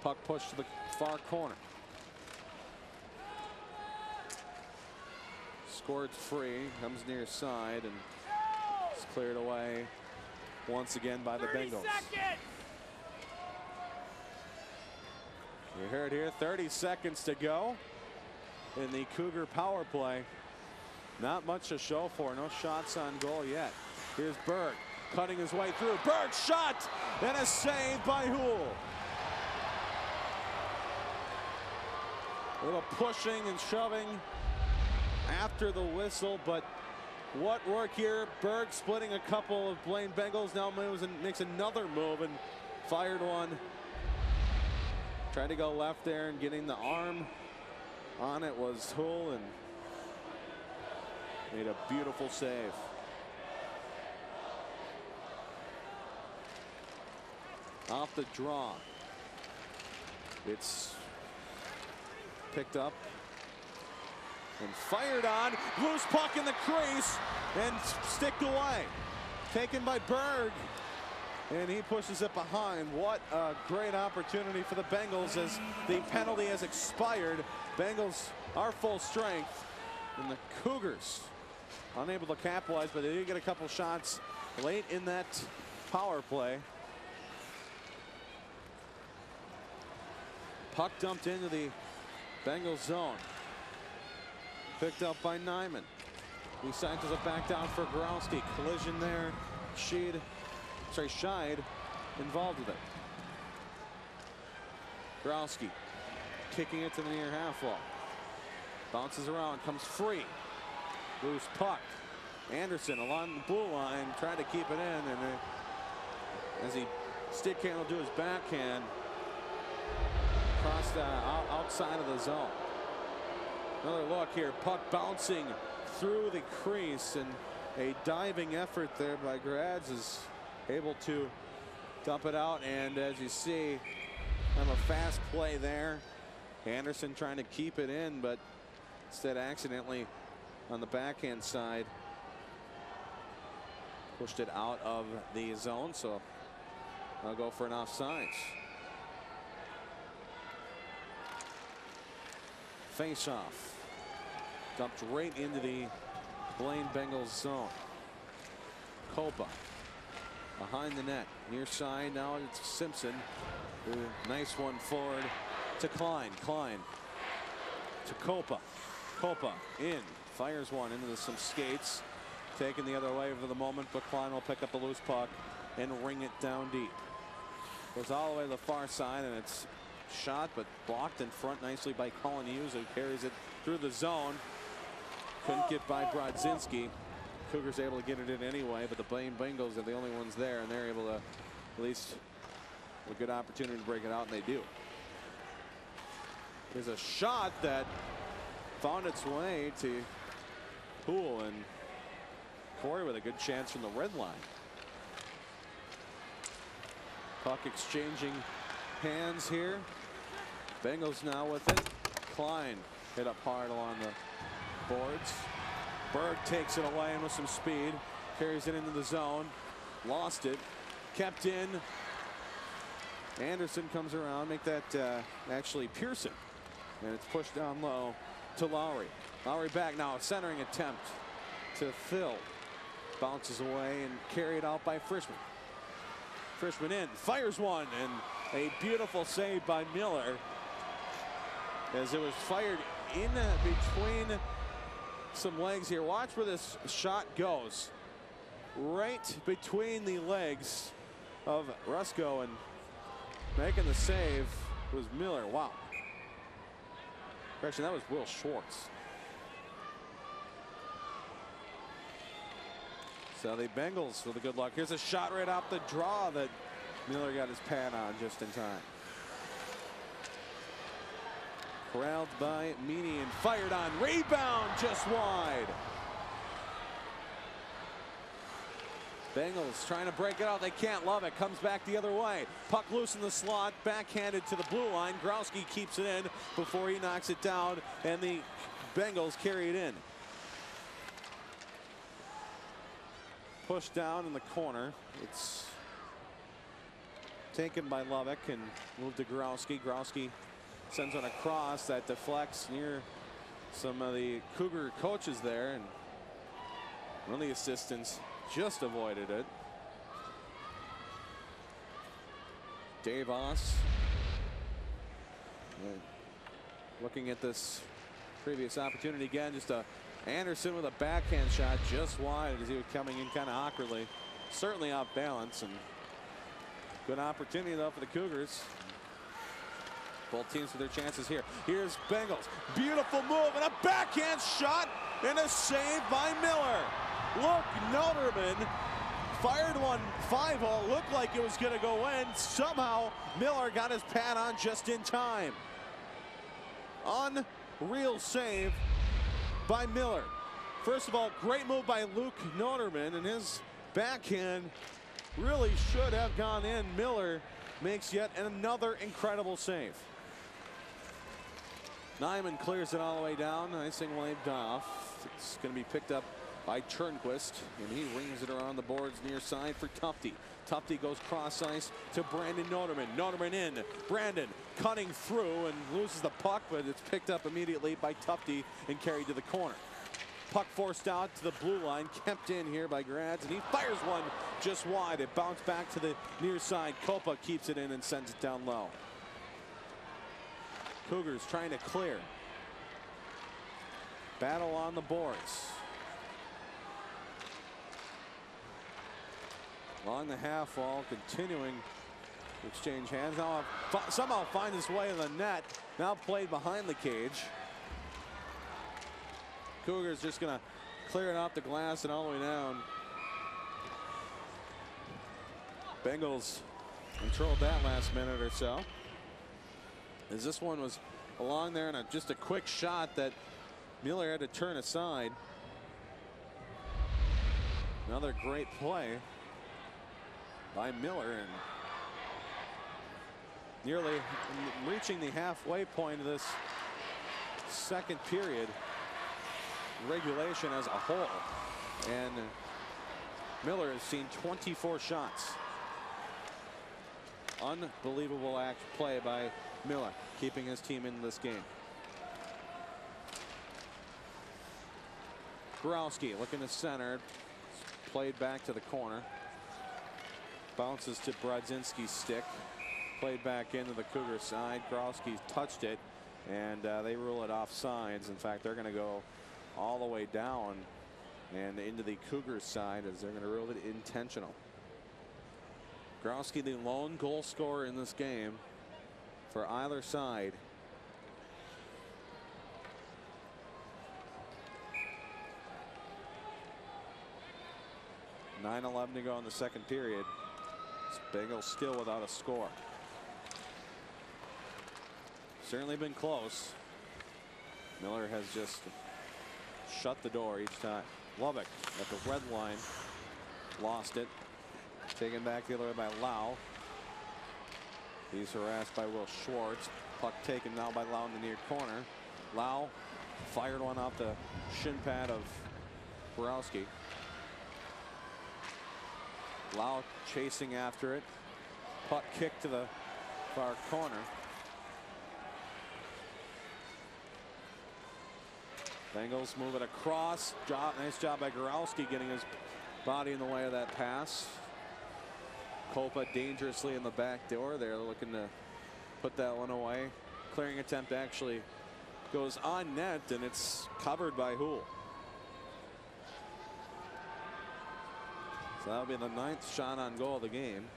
Puck pushed to the far corner. Scored free, comes near side, and it's cleared away once again by the Bengals. You heard here, 30 seconds to go in the Cougar power play. Not much to show for, no shots on goal yet. Here's Berg cutting his way through. Berg shot and a save by Houle. A little pushing and shoving after the whistle, but what work here. Berg splitting a couple of Blaine Bengals, now moves and makes another move and fired one. Trying to go left there, and getting the arm on it was Houle, and made a beautiful save. Off the draw. It's picked up and fired on. Loose puck in the crease and sticked away. Taken by Berg. And he pushes it behind. What a great opportunity for the Bengals as the penalty has expired. Bengals are full strength, and the Cougars unable to capitalize, but they did get a couple shots late in that power play. Puck dumped into the Bengals zone. Picked up by Nyman. He cycles it back down for Growski. Collision there. Scheid involved with it. Growski kicking it to the near half wall. Bounces around, comes free. Loose puck. Anderson along the blue line, trying to keep it in, and as he Stick handle to his backhand. Across the outside of the zone. Another look here. Puck bouncing through the crease, and a diving effort there by Grads is able to dump it out. And as you see, kind of a fast play there. Anderson trying to keep it in, but instead accidentally on the backhand side pushed it out of the zone. So I'll go for an offsides. Face off. Dumped right into the Blaine Bengals zone. Copa behind the net. Near side now it's Simpson. Nice one forward to Klein. Klein to Copa. Copa in. Fires one into some skates. Taken the other way for the moment, but Klein will pick up a loose puck and ring it down deep. Goes all the way to the far side, and it's shot but blocked in front nicely by Colin Hughes, who carries it through the zone. Couldn't get by Brodzinski. Cougars able to get it in anyway, but the Blaine Bengals are the only ones there, and they're able to at least have a good opportunity to break it out, and they do. There's a shot that found its way to Poole, and Corey with a good chance from the red line. Puck exchanging hands here. Bengals now with it. Klein hit up hard along the boards. Berg takes it away and with some speed. Carries it into the zone. Lost it. Kept in. Anderson comes around. Make that actually Pearson. And it's pushed down low to Lowry. Lowry back now. Centering attempt to Phil. Bounces away and carried out by Frischman. Frischman in. Fires one. And a beautiful save by Miller, as it was fired in between some legs here. Watch where this shot goes. Right between the legs of Rusko, and making the save was Miller. Wow. Actually, that was Will Schwartz. So the Bengals with a good luck. Here's a shot right off the draw that Miller got his pad on just in time. Corralled by Meany and fired on. Rebound just wide. Bengals trying to break it out. They can't. Love it. Comes back the other way. Puck loose in the slot. Backhanded to the blue line. Growski keeps it in before he knocks it down. And the Bengals carry it in. Pushed down in the corner. It's taken by Lovick and moved to Growski. Growski sends one across that deflects near some of the Cougar coaches there, and one of the assistants just avoided it. Dave Oss looking at this previous opportunity again. Just a Anderson with a backhand shot just wide as he was coming in kind of awkwardly. Certainly off balance, and good opportunity though for the Cougars. Both teams with their chances here. Here's Bengals. Beautiful move and a backhand shot and a save by Miller. Look, Noterman fired one 5-0. Looked like it was going to go in. Somehow Miller got his pad on just in time. Unreal save by Miller. First of all, great move by Luke Noterman, and his backhand really should have gone in. Miller makes yet another incredible save. Nyman clears it all the way down. Icing waved off. It's going to be picked up by Turnquist, and he rings it around the boards near side for Tufte. Tufte goes cross ice to Brandon Noterman. Noterman in. Brandon cutting through and loses the puck, but it's picked up immediately by Tufte and carried to the corner. Puck forced out to the blue line, kept in here by Grads, and he fires one just wide. It bounced back to the near side. Copa keeps it in and sends it down low. Cougars trying to clear. Battle on the boards. Along the half wall, continuing to exchange hands. Now somehow find his way in the net. Now played behind the cage. Cougars just going to clear it off the glass and all the way down. Bengals controlled that last minute or so, as this one was along there, and just a quick shot that Miller had to turn aside. Another great play by Miller, and nearly reaching the halfway point of this second period regulation as a whole, and Miller has seen 24 shots. Unbelievable play by Miller, keeping his team in this game. Growski looking to center, played back to the corner, bounces to Brodzinski's stick, played back into the Cougar side. Growski touched it, and they rule it offsides. In fact, they're going to go all the way down and into the Cougars side, as they're going to rule it intentional. Growski, the lone goal scorer in this game for either side. .9:11 to go in the second period. Bengals still without a score. Certainly been close. Miller has just shut the door each time. Lubbock at the red line, lost it. Taken back the other way by Lau. He's harassed by Will Schwartz. Puck taken now by Lau in the near corner. Lau fired one off the shin pad of Borowski. Lau chasing after it. Puck kicked to the far corner. Bengals move it across. Nice job by Gorowski getting his body in the way of that pass. Kopa dangerously in the back door there, looking to put that one away. Clearing attempt actually goes on net, and it's covered by Houle. So that'll be the 9th shot on goal of the game.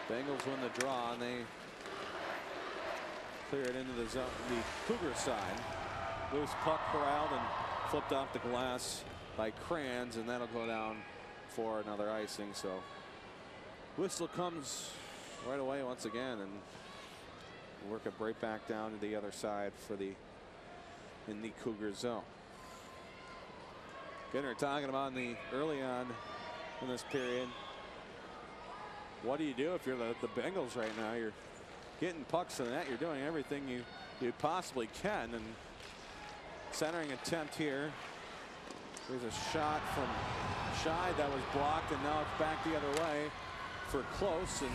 Bengals win the draw, and they clear it into the zone, the Cougar side. Loose puck corralled and flipped off the glass by Kranz, and that'll go down for another icing. So whistle comes right away once again, and work it right back down to the other side for the in the Cougar zone. Again, talking about early on in this period. What do you do if you're the Bengals right now? You're getting pucks to the net. You're doing everything you possibly can. And centering attempt here. There's a shot from Scheid that was blocked, and now it's back the other way for Close, and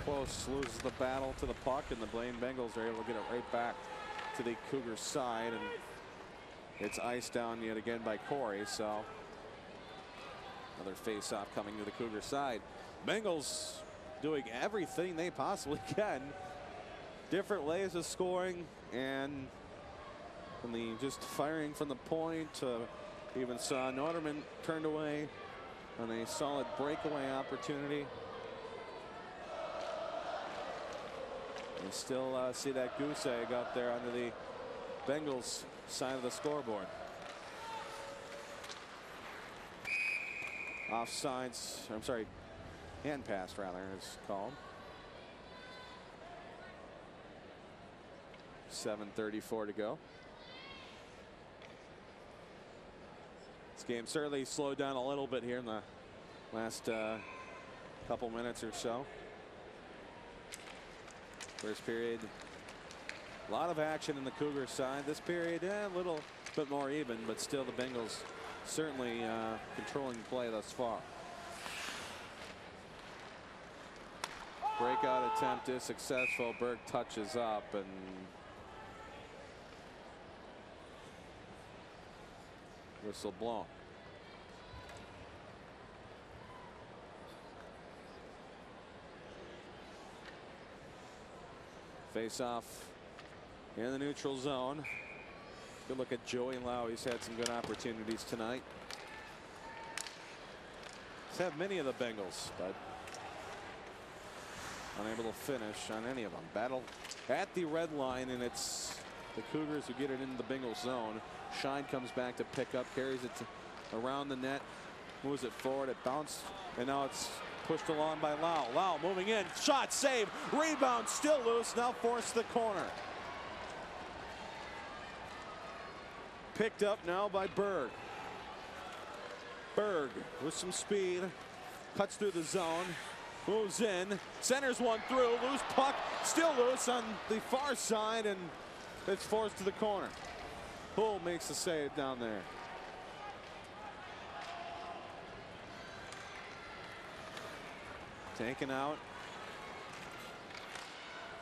Close loses the battle to the puck, and the Blaine Bengals are able to get it right back to the Cougars side, and it's iced down yet again by Corey. So another face-off coming to the Cougar side. Bengals doing everything they possibly can. Different ways of scoring, and from the just firing from the point to even saw Norderman turned away on a solid breakaway opportunity. You still see that goose egg up there under the Bengals side of the scoreboard. Offsides, I'm sorry, hand pass rather is called. 7:34 to go. This game certainly slowed down a little bit here in the last couple minutes or so. First period, a lot of action in the Cougar side. This period, a little bit more even, but still the Bengals certainly controlling play thus far. Breakout attempt is successful. Berg touches up, and whistle blown. Face off in the neutral zone. Good look at Joey Lau. He's had some good opportunities tonight. He's had many of the Bengals, but unable to finish on any of them. Battle at the red line, and it's The Cougars who get it into the Bengals zone. Shine comes back to pick up, carries it around the net, moves it forward, it bounced, and now it's pushed along by Lau. Lau moving in, shot, save, rebound, still loose, now forced to the corner. Picked up now by Berg. Berg with some speed, cuts through the zone, moves in, centers one through, loose puck, still loose on the far side, and it's forced to the corner. Hull makes the save down there. Taken out.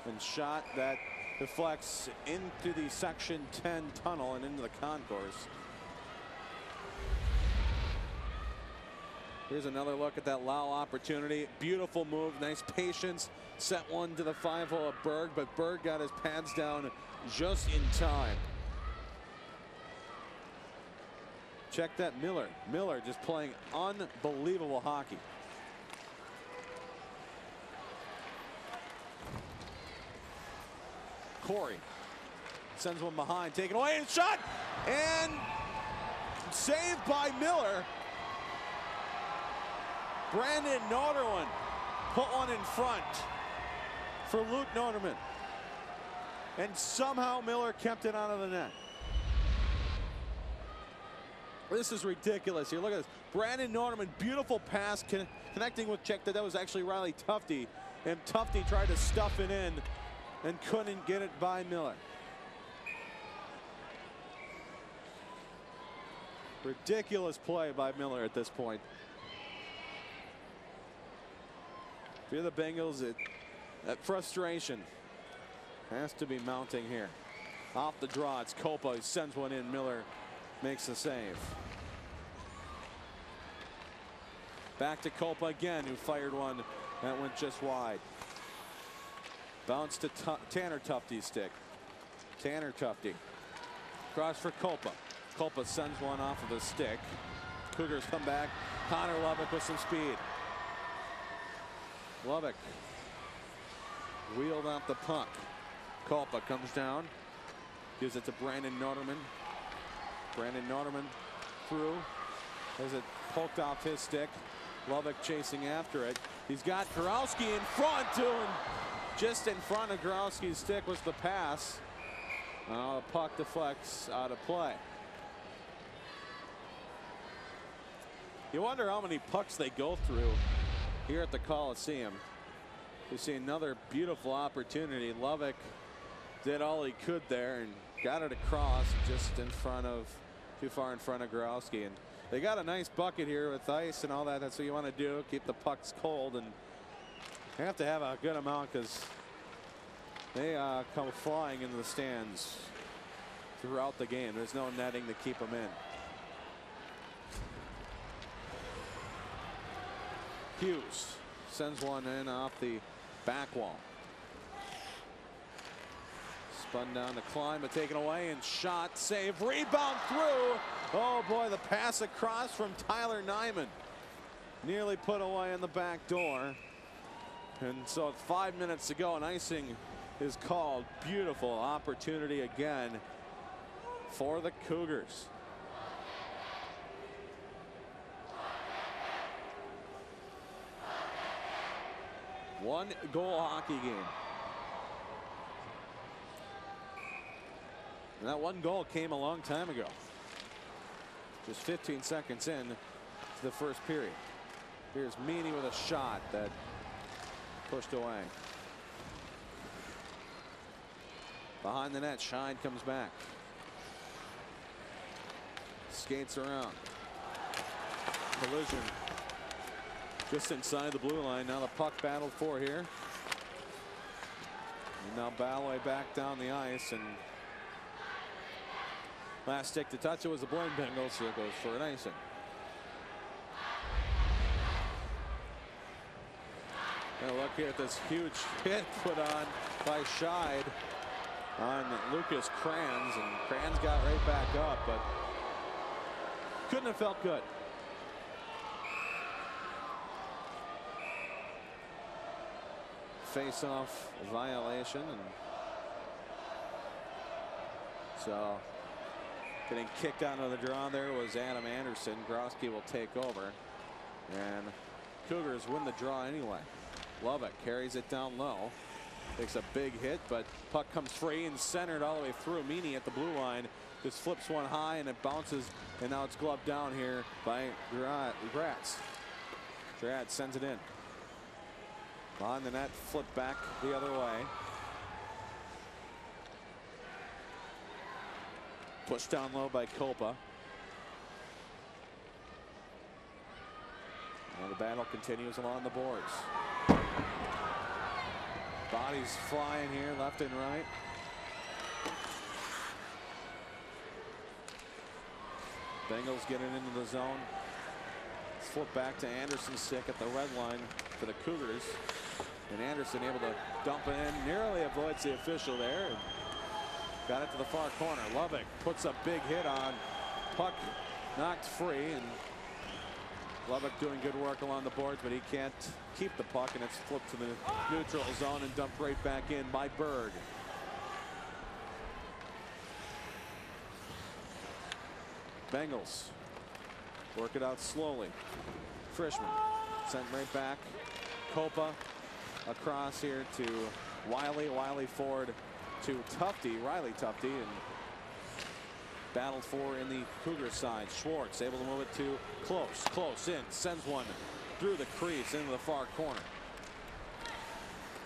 And shot that deflects into the Section 10 tunnel and into the concourse. Here's another look at that Lau opportunity. Beautiful move, nice patience. Set one to the 5-hole of Berg, but Berg got his pads down just in time. Check that, Miller. Miller just playing unbelievable hockey. Corey sends one behind, taken away, and shot, and saved by Miller. Brandon Norderlin put one in front for Luke Norderman, and somehow Miller kept it out of the net. This is ridiculous here. Look at this. Brandon Norderman, beautiful pass connecting with check. That was actually Riley Tufte, and Tufte tried to stuff it in and couldn't get it by Miller. Ridiculous play by Miller at this point. If you're the Bengals, that frustration has to be mounting here. Off the draw, it's Copa. He sends one in. Miller makes the save. Back to Copa again, who fired one that went just wide. Bounce to Tanner Tufte's stick. Tanner Tufte. Cross for Copa. Copa sends one off of the stick. Cougars come back. Connor Lubbock with some speed. Lubbock wheeled out the puck. Copa comes down. Gives it to Brandon Norderman. Brandon Norderman through. As it poked off his stick. Lubbock chasing after it. He's got Kurowski in front too, and just in front of Kurowski's stick was the pass. The puck deflects out of play. You wonder how many pucks they go through here at the Coliseum. You see another beautiful opportunity. Lubbock did all he could there and got it across just in front of, too far in front of Kurowski. And they got a nice bucket here with ice and all that. That's what you want to do, keep the pucks cold. And you have to have a good amount because they come flying into the stands throughout the game. There's no netting to keep them in. Hughes sends one in off the back wall. Spun down to climb, but taken away, and shot, save, rebound through. Oh boy, the pass across from Tyler Nyman. Nearly put away in the back door. And so 5 minutes to go, and icing is called. Beautiful opportunity again for the Cougars. One goal hockey game. And that one goal came a long time ago. Just 15 seconds in to the first period. Here's Meany with a shot that pushed away. Behind the net, Shine comes back. Skates around. Collision just inside the blue line. Now the puck battled for here. And now Ballaway back down the ice, and last stick to touch it was the Blaine Bengals, so it goes for an icing. And look here at this huge hit put on by Scheid on Lucas Kranz, and Kranz got right back up, but couldn't have felt good. Face-off violation, and So getting kicked out of the draw there was Adam Anderson. Grosky will take over. And Cougars win the draw anyway. Lovick carries it down low. Takes a big hit, but puck comes free and centered all the way through. Meany at the blue line just flips one high and it bounces, and now it's gloved down here by Gratz. Gratz sends it in. Behind the net, flip back the other way. Pushed down low by Kopa. And the battle continues along the boards. Bodies flying here left and right. Bengals getting into the zone. Flip back to Anderson's stick at the red line for the Cougars. And Anderson able to dump it in. Nearly avoids the official there. And got it to the far corner. Lovick puts a big hit on. Puck knocked free. And Lovick doing good work along the boards, but he can't keep the puck, and it's flipped to the neutral zone and dumped right back in by Berg. Bengals work it out slowly. Frischman sent right back. Kopa across here to Wiley. Wiley forward to Tufte, Riley Tufte, and battled for in the Cougar side. Schwartz able to move it to Close in, sends one through the crease into the far corner.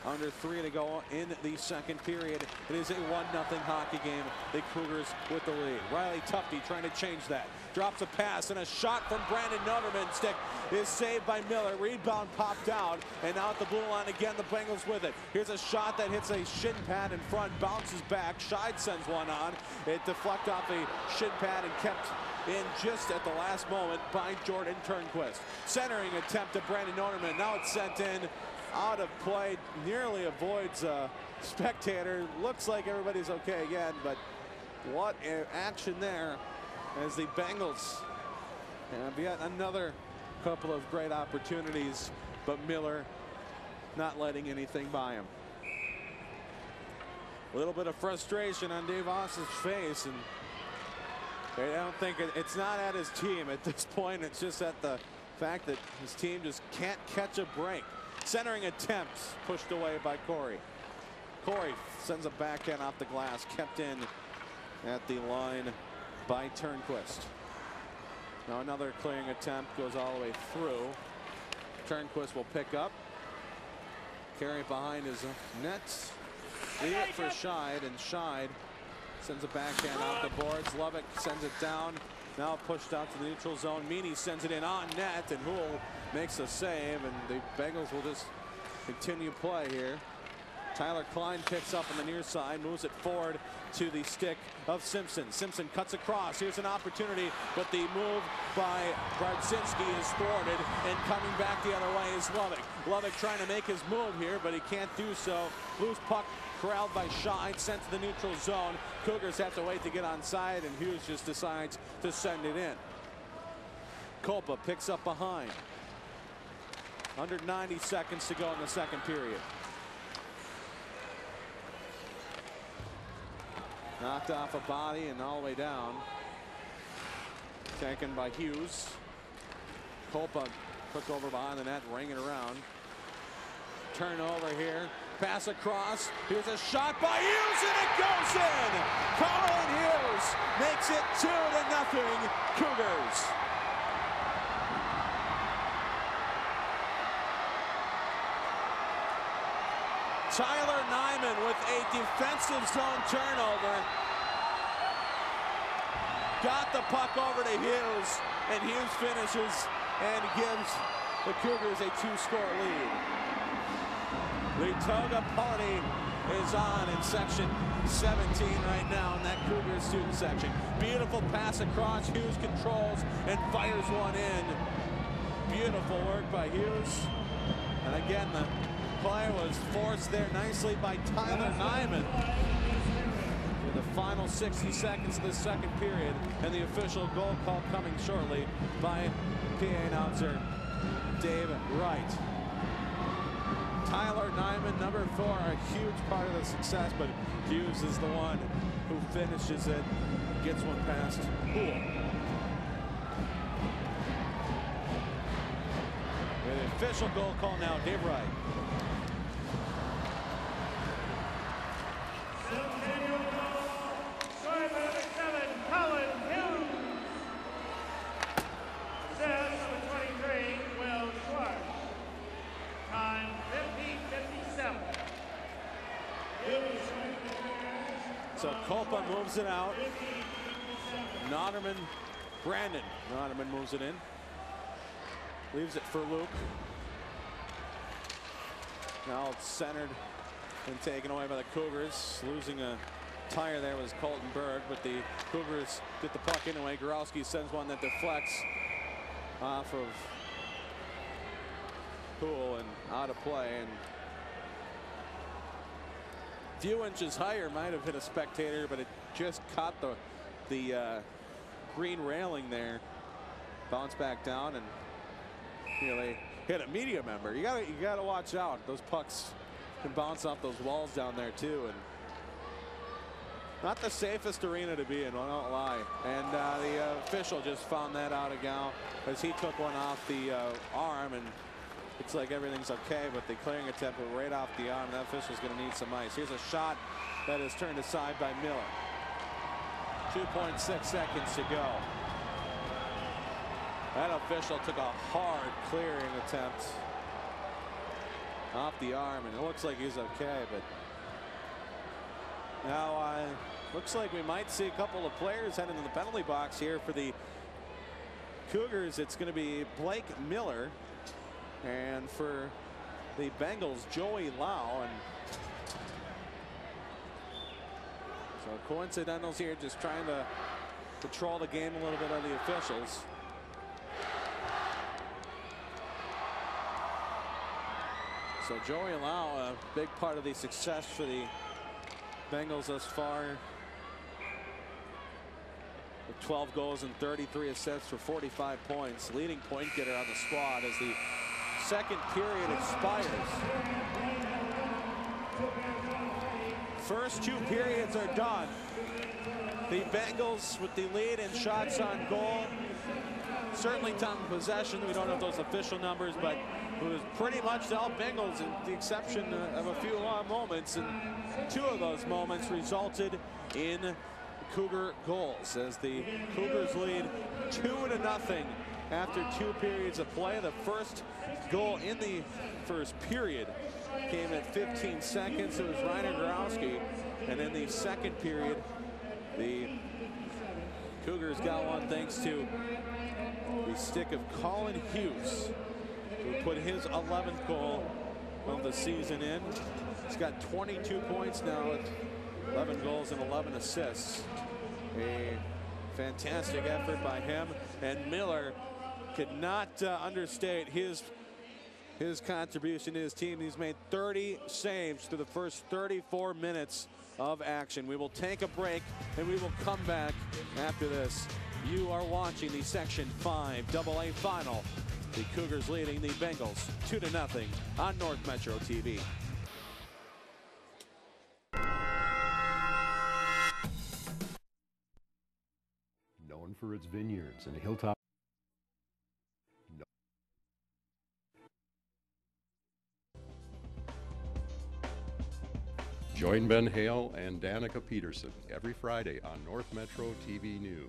Under 3 to go in the second period. It is a 1-0 hockey game. The Cougars with the lead. Riley Tufte trying to change that. Drops a pass and a shot from Brandon Noderman. Stick is saved by Miller. Rebound popped out, and now at the blue line again, the Bengals with it. Here's a shot that hits a shin pad in front, bounces back. Scheid sends one on. It deflected off the shin pad and kept in just at the last moment by Jordan Turnquist. Centering attempt to Brandon Noderman. Now it's sent in. Out of play, nearly avoids a spectator. Looks like everybody's okay again, but what action there as the Bengals have yet another couple of great opportunities, but Miller not letting anything by him. A little bit of frustration on Dave Voss's face, and I don't think it's not at his team at this point. It's just at the fact that his team just can't catch a break. Centering attempt pushed away by Corey. Corey sends a backhand off the glass, kept in at the line by Turnquist. Now another clearing attempt goes all the way through. Turnquist will pick up, carry it behind his net, leave it for Scheid, and Scheid sends a backhand off the boards. Lovick sends it down. Now pushed out to the neutral zone. Meany sends it in on net, and Houle makes a save, and the Bengals will just continue play here. Tyler Klein picks up on the near side, moves it forward to the stick of Simpson. Simpson cuts across. Here's an opportunity, but the move by Brodzinski is thwarted, and coming back the other way is Lovick. Lovick trying to make his move here, but he can't do so. Loose puck corralled by Scheid, sent to the neutral zone. Cougars have to wait to get onside, and Hughes just decides to send it in. Kopa picks up behind. Under 90 seconds to go in the second period. Knocked off a body and all the way down. Taken by Hughes. Kopa took over behind the net, ringing around. Turnover here. Pass across. Here's a shot by Hughes, and it goes in. Colin Hughes makes it 2-0 Cougars. Tyler Nyman with a defensive zone turnover. Got the puck over to Hughes, and Hughes finishes and gives the Cougars a 2-score lead. The Toga party is on in section 17 right now in that Cougar student section. Beautiful pass across. Hughes controls and fires one in. Beautiful work by Hughes. And again, the play was forced there nicely by Tyler Nyman. For the final 60 seconds of the second period, and the official goal call coming shortly by PA announcer Dave Wright. Tyler Nyman, number 4, a huge part of the success, but Hughes is the one who finishes it, gets one past Poole. The official goal call now, Dave Wright. So Kolpa moves it out. Brandon Noderman moves it in. Leaves it for Luke. Now it's centered and taken away by the Cougars. Losing a tire there was Colton Berg, but the Cougars get the puck anyway. Gorowski sends one that deflects off of Poole and out of play. And few inches higher, might have hit a spectator, but it just caught the green railing there. Bounced back down, and they hit a media member. You gotta watch out. Those pucks can bounce off those walls down there too, and not the safest arena to be in, I won't lie. And the official just found that out again as he took one off the arm, and looks like everything's okay, but the clearing attempt went right off the arm. That official's going to need some ice. Here's a shot that is turned aside by Miller. 2.6 seconds to go. That official took a hard clearing attempt off the arm, and it looks like he's okay, but now looks like we might see a couple of players head into the penalty box here for the Cougars. It's going to be Blake Miller. And for the Bengals, Joey Lau. And so coincidentals here, just trying to control the game a little bit on the officials. So Joey Lau, a big part of the success for the Bengals thus far. With 12 goals and 33 assists for 45 points. Leading point getter on the squad as the second period expires. First 2 periods are done. The Bengals with the lead in shots on goal. Certainly time of possession. We don't have those official numbers, but it was pretty much all Bengals, with the exception of a few moments. And 2 of those moments resulted in Cougar goals as the Cougars lead 2-0 after 2 periods of play. The first goal in the first period came at 15 seconds. It was Rainer Gorowski. And in the second period, the Cougars got one thanks to the stick of Colin Hughes, who put his 11th goal of the season in. He's got 22 points now with 11 goals and 11 assists. A fantastic effort by him. And Miller could not understate his contribution to his team. He's made 30 saves through the first 34 minutes of action. We will take a break and we will come back after this. You are watching the Section 5 AA final. The Cougars leading the Bengals 2-0 on North Metro TV. Known for its vineyards and hilltop. Join Ben Hale and Danica Peterson every Friday on North Metro TV News.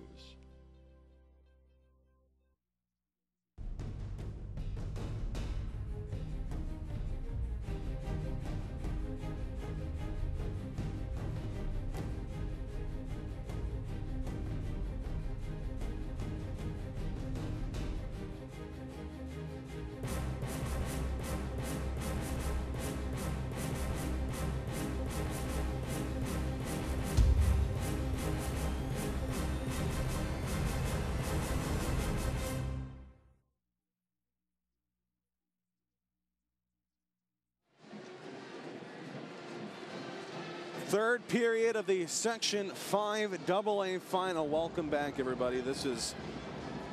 Third period of the Section 5 AA final. Welcome back, everybody. This is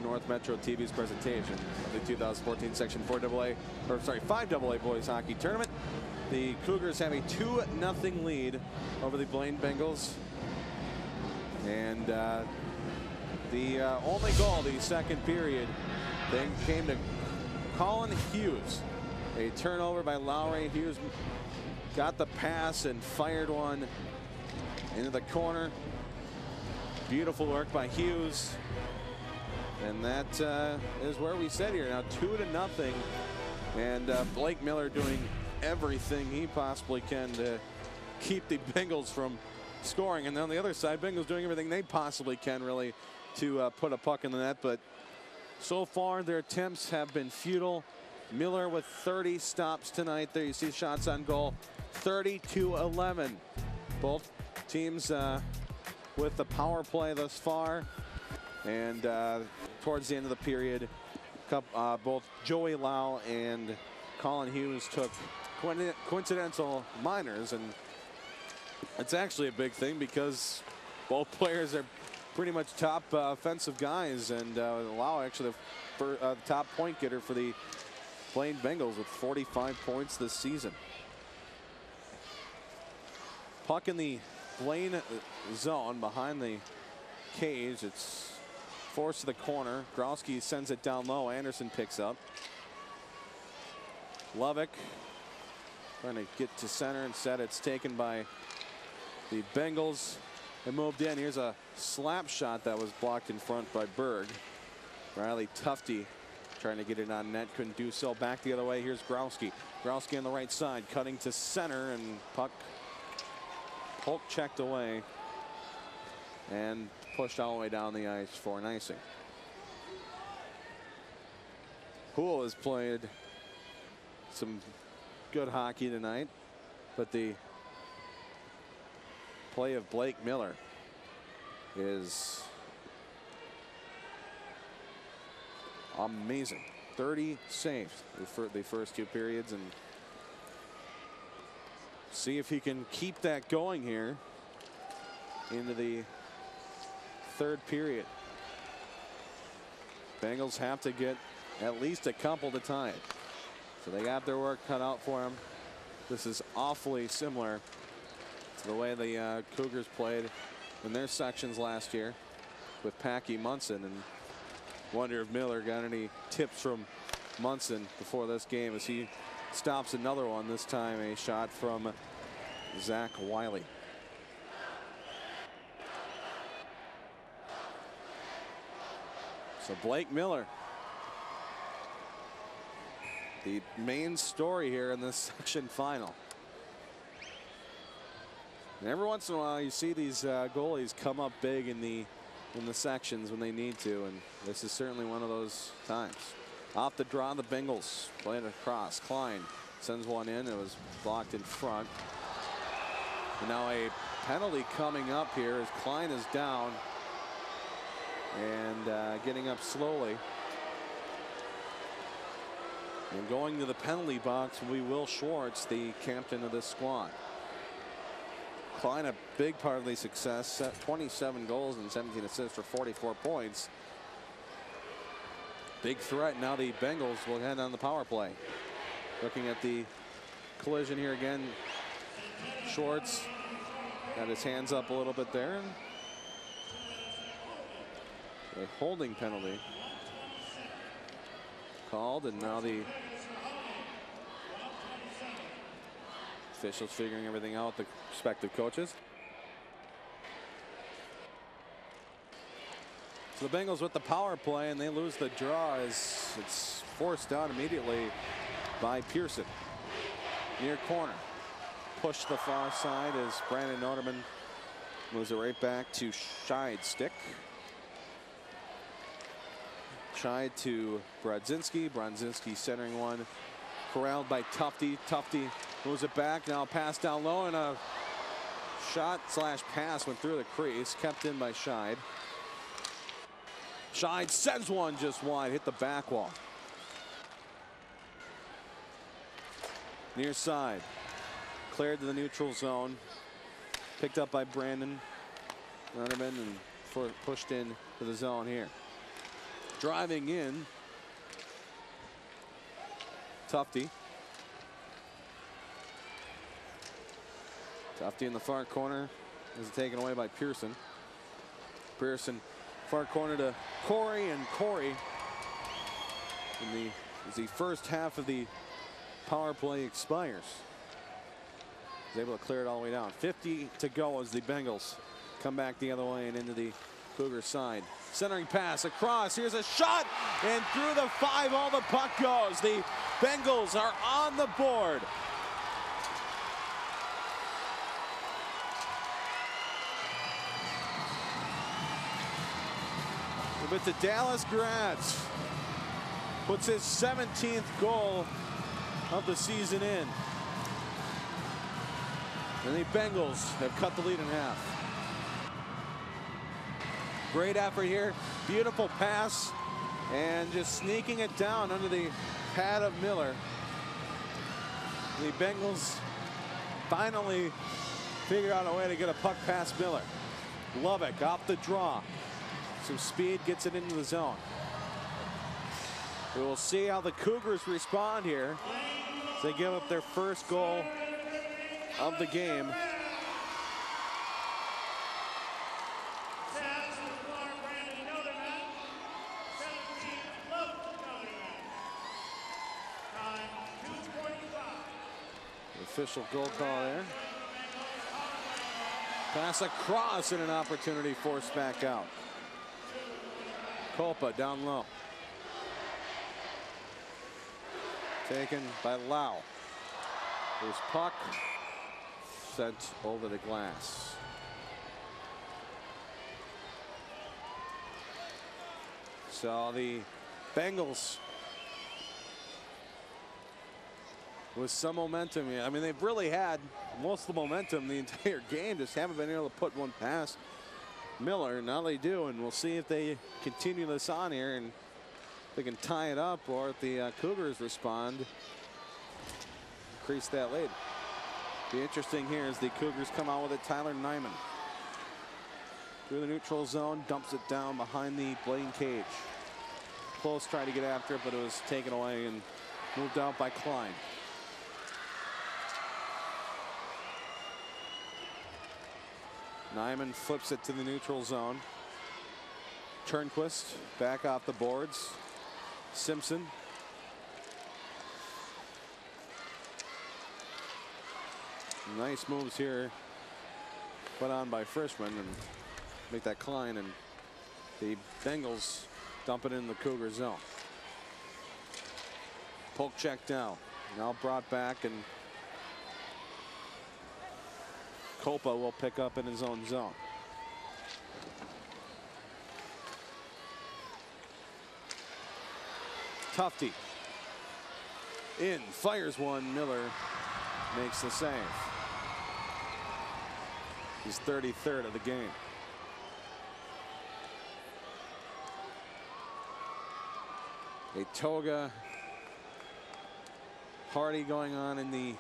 North Metro TV's presentation of the 2014 Section 4AA, or sorry, 5AA boys hockey tournament. The Cougars have a 2-0 lead over the Blaine Bengals. And the only goal the second period then came to Colin Hughes. A turnover by Lowry. Hughes got the pass and fired one into the corner. Beautiful work by Hughes. And that is where we sit here now, 2-0. And Blake Miller doing everything he possibly can to keep the Bengals from scoring. And on the other side, Bengals doing everything they possibly can really to put a puck in the net. But so far, their attempts have been futile. Miller with 30 stops tonight. There you see shots on goal, 30-11. Both teams with the power play thus far. And towards the end of the period, both Joey Lau and Colin Hughes took coincidental minors. And it's actually a big thing because both players are pretty much top offensive guys. And Lau actually the top point getter for the Blaine Bengals with 45 points this season. Puck in the Blaine zone behind the cage. It's forced to the corner. Growski sends it down low. Anderson picks up. Lovick trying to get to center. Instead, it's taken by the Bengals. They moved in. Here's a slap shot that was blocked in front by Berg. Riley Tufte trying to get it on net. Couldn't do so. Back the other way. Here's Growski. Growski on the right side. Cutting to center. And puck Polk checked away and pushed all the way down the ice for an icing. Poole has played some good hockey tonight, but the play of Blake Miller is amazing. 30 saves for the first two periods, and see if he can keep that going here into the third period. Bengals have to get at least a couple to tie it. So they got their work cut out for them. This is awfully similar to the way the Cougars played in their sections last year with Packy Munson. And wonder if Miller got any tips from Munson before this game as he stops another one, this time a shot from Zach Wiley. So Blake Miller, the main story here in this section final. And every once in a while you see these goalies come up big in the sections when they need to, and this is certainly one of those times. Off the draw, the Bengals play it across. Klein sends one in. It was blocked in front. And now a penalty coming up here as Klein is down and getting up slowly. And going to the penalty box will be Will Schwartz, the captain of this squad. Klein, a big part of the success, 27 goals and 17 assists for 44 points. Big threat. Now the Bengals will head on the power play. Looking at the collision here again. Schwartz got his hands up a little bit there. A holding penalty called, and now the officials figuring everything out, the respective coaches. So the Bengals with the power play, and they lose the draw as it's forced down immediately by Pearson. Near corner. Push to the far side as Brandon Noterman moves it right back to Scheid stick. Scheid to Brodzinski. Brodzinski centering one. Corralled by Tufte. Tufte moves it back. Now pass down low, and a shot slash pass went through the crease. Kept in by Scheid. Scheid sends one just wide. Hit the back wall. Near side. Cleared to the neutral zone. Picked up by Brandon Noterman and pushed in to the zone here. Driving in. Tufte. Tufte in the far corner is taken away by Pearson. Pearson far corner to Corey, and Corey as the first half of the power play expires. He's able to clear it all the way down. 50 to go as the Bengals come back the other way and into the Cougar side. Centering pass across. Here's a shot, and through the 5-0 the puck goes. The Bengals are on the board. But the Dallas Gratz puts his 17th goal of the season in. And the Bengals have cut the lead in half. Great effort here. Beautiful pass. And just sneaking it down under the pad of Miller. The Bengals finally figure out a way to get a puck past Miller. Lovick off the draw. Some speed, gets it into the zone. We will see how the Cougars respond here as they give up their first goal of the game. The official goal call there. Pass across and an opportunity forced back out. Kolpa down low. Taken by Lau. There's puck sent over the glass. So the Bengals with some momentum. I mean, they've really had most of the momentum the entire game, just haven't been able to put one past Miller. Now they do, and we'll see if they continue this on here and they can tie it up, or if the Cougars respond, increase that lead. Be interesting here as the Cougars come out with it. Tyler Nyman through the neutral zone, dumps it down behind the Blaine cage. Close tried to get after it, but it was taken away and moved out by Klein. Nyman flips it to the neutral zone. Turnquist back off the boards. Simpson. Nice moves here put on by Frischman and make that Klein, and the Bengals dump it in the Cougar zone. Poke check down. Now brought back, and Kolpa will pick up in his own zone. Tufte in, fires one. Miller makes the save. His 33rd of the game. A toga party going on in the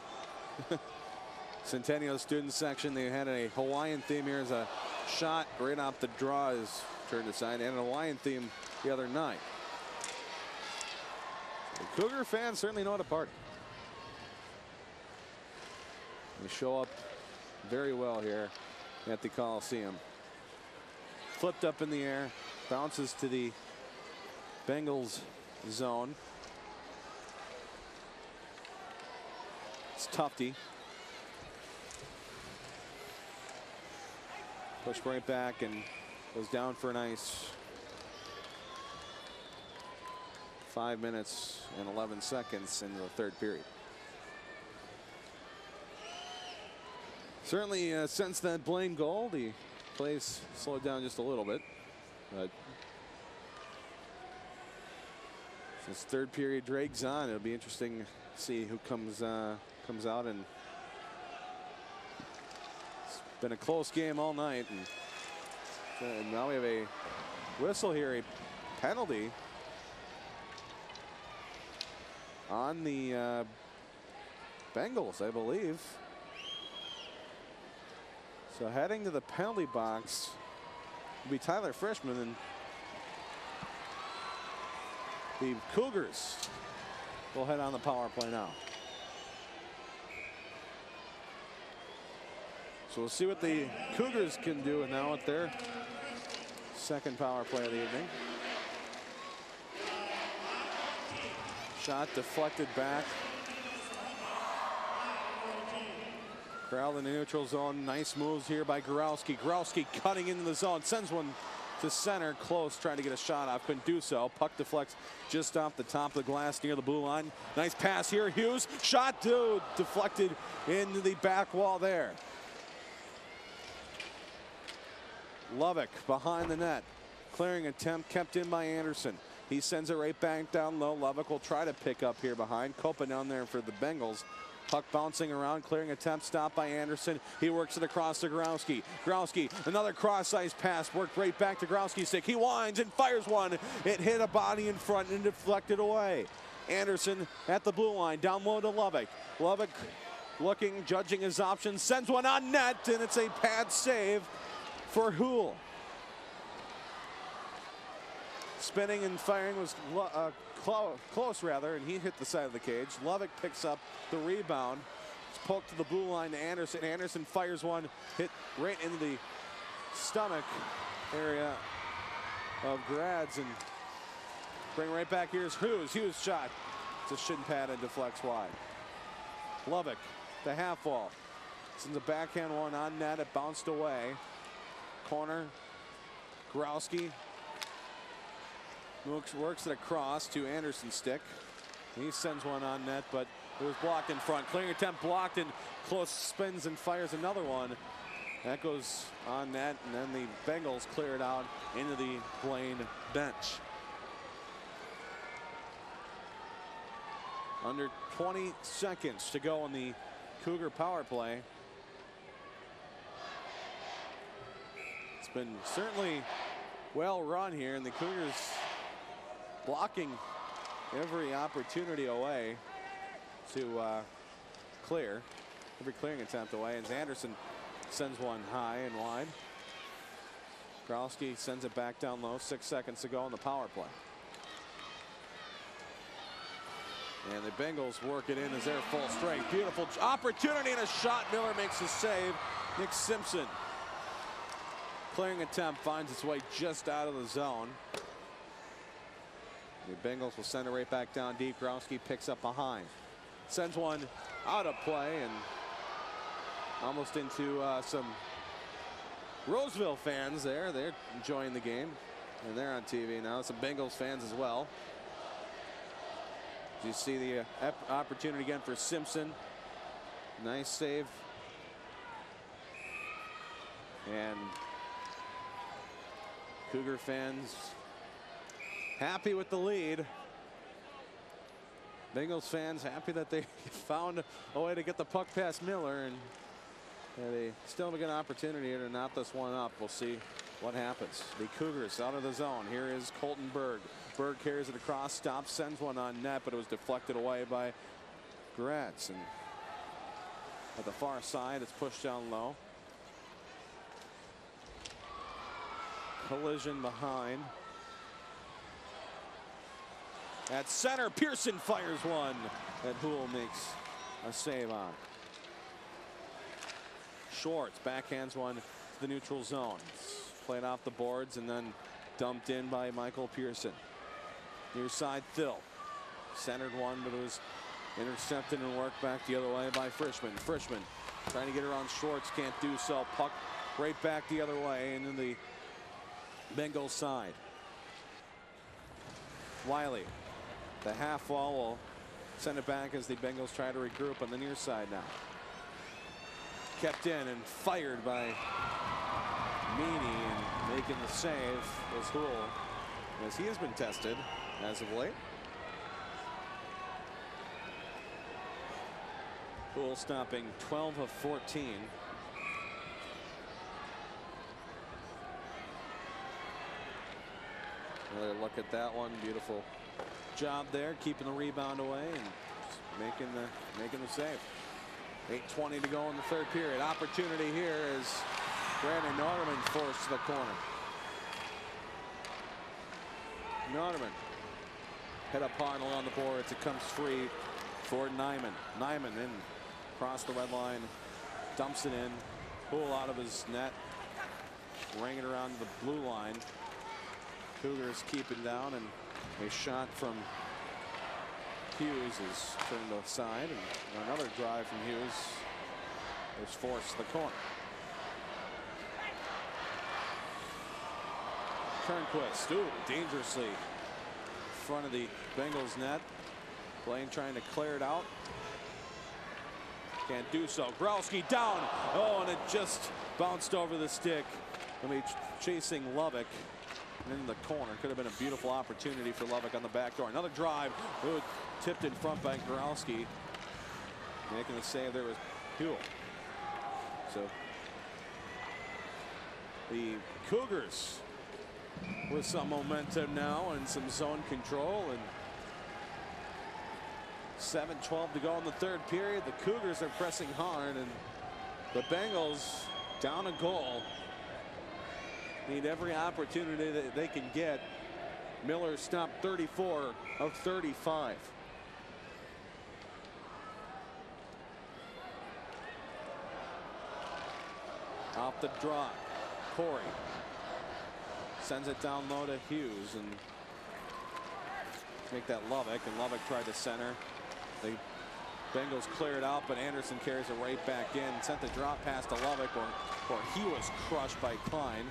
Centennial student section. They had a Hawaiian theme. Here's a shot right off the draw, is turned aside, and a Hawaiian theme the other night. The Cougar fans certainly know how to party. They show up very well here at the Coliseum. Flipped up in the air, bounces to the Bengals zone. It's Tufte. Pushed right back and goes down for a nice 5 minutes and 11 seconds into the third period. Certainly since that Blaine goal, the plays slowed down just a little bit. But since third period drags on, it'll be interesting to see who comes out. And it's been a close game all night. And now we have a whistle here, a penalty on the Bengals, I believe. So heading to the penalty box will be Tyler Frischman, and The Cougars will head on the power play now. So we'll see what the Cougars can do now with their second power play of the evening. Shot deflected back. Corralled in the neutral zone. Nice moves here by Gorowski. Gorowski cutting into the zone. Sends one to center. Close, trying to get a shot off. Couldn't do so. Puck deflects just off the top of the glass near the blue line. Nice pass here. Hughes. Shot deflected into the back wall there. Lovick behind the net. Clearing attempt kept in by Anderson. He sends it right back down low. Lovick will try to pick up here behind. Copa down there for the Bengals. Puck bouncing around, clearing attempt, stopped by Anderson. He works it across to Gorowski. Gorowski, another cross-ice pass, worked right back to Gorowski's stick. He winds and fires one. It hit a body in front and deflected away. Anderson at the blue line, down low to Lovick. Lovick looking, judging his options, sends one on net, and it's a pad save for Houle. Spinning and firing was close rather, and he hit the side of the cage. Lovick picks up the rebound. It's poked to the blue line to Anderson. Anderson fires one, hit right into the stomach area of Grads, and bring right back. Here's Hughes. Hughes shot. It's a shin pad and deflects wide. Lovick, the half wall. Sends a backhand one on net. It bounced away. Corner. Gorowski works it across to Anderson's stick. He sends one on net, but it was blocked in front. Clearing attempt blocked, and close spins and fires another one. That goes on net, and then the Bengals clear it out into the Blaine bench. Under 20 seconds to go in the Cougar power play. It's been certainly well run here, and the Cougars blocking every opportunity away to clear, every clearing attempt away, as Anderson sends one high and wide. Gorowski sends it back down low. 6 seconds to go in the power play. And the Bengals work it in as they're full strength. Beautiful opportunity and a shot. Miller makes a save. Nick Simpson. Clearing attempt finds its way just out of the zone. The Bengals will send it right back down deep. Gorowski picks up behind. Sends one out of play and almost into some Roseville fans there. They're enjoying the game, and they're on TV now. Some Bengals fans as well. You see the opportunity again for Simpson. Nice save. And Cougar fans happy with the lead. Bengals fans happy that they found a way to get the puck past Miller, and they still have an opportunity to knot this one up. We'll see what happens. The Cougars out of the zone. Here is Colton Berg. Berg carries it across, stops, sends one on net, but it was deflected away by Gratz. And at the far side, it's pushed down low. Collision behind. At center, Pearson fires one that Houle makes a save on. Schwartz backhands one to the neutral zone. It's played off the boards and then dumped in by Michael Pearson. Near side, Thill. Centered one, but it was intercepted and worked back the other way by Frischman. Frischman trying to get around Schwartz, can't do so. Puck right back the other way into the Bengals side. Wiley, the half wall, will send it back as the Bengals try to regroup on the near side now. Kept in and fired by Meany, and making the save was Houle, as he has been tested as of late. Houle stopping 12 of 14. Another look at that one. Beautiful job there, keeping the rebound away and making the save. 8:20 to go in the third period. Opportunity here as Brandon Norderman forced to the corner. Norderman Head up hard along the boards. It comes free for Nyman. Nyman in across the red line. Dumps it in. Pull out of his net. Ring it around the blue line. Cougars keep it down, and a shot from Hughes is turned aside, and another drive from Hughes is forced to the corner. Turnquist, dangerously in front of the Bengals net. Blaine trying to clear it out. Can't do so. Growski down. Oh, and it just bounced over the stick. I mean, chasing Lovick in the corner. Could have been a beautiful opportunity for Lovick on the back door. Another drive. Ooh, tipped in front by Growski. Making the save there was Huell. So the Cougars with some momentum now and some zone control, and 7:12 to go in the third period. The Cougars are pressing hard, and the Bengals down a goal. Need every opportunity that they can get. Miller stopped 34 of 35. Off the draw, Corey sends it down low to Hughes, and make that Lovick, and Lovick tried to center. The Bengals cleared out, but Anderson carries it right back in. Sent the drop pass to Lovick, or he was crushed by Klein.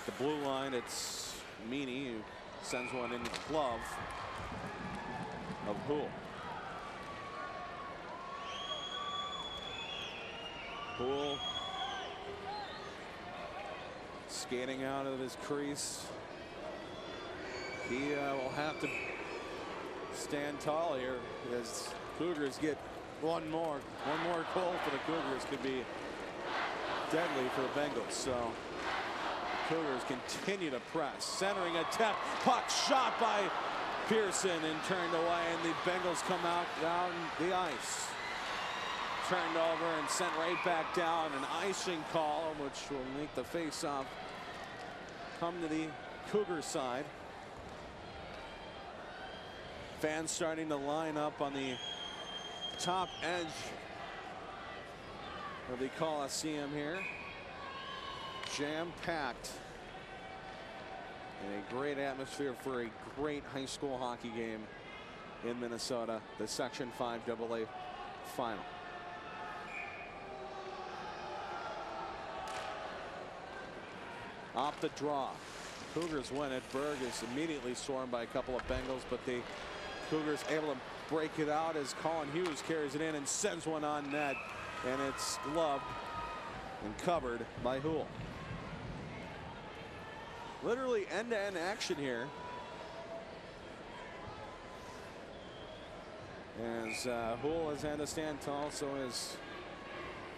The blue line, it's Meany who sends one into the glove of Huell. Huell skating out of his crease. He will have to stand tall here as Cougars get one more goal for the Cougars could be deadly for the Bengals. So Cougars continue to press. Centering attempt. Puck shot by Pearson and turned away, and the Bengals come out down the ice. Turned over and sent right back down. An icing call, which will make the face-off come to the Cougar side. Fans starting to line up on the top edge of the Coliseum here. Jam-packed. And a great atmosphere for a great high school hockey game in Minnesota. The Section 5 AA final. Off the draw. Cougars win it. Berg is immediately swarmed by a couple of Bengals, but the Cougars able to break it out as Colin Hughes carries it in and sends one on net, and it's gloved and covered by Huell. Literally end-to-end action here. As Huell has had to stand tall, so is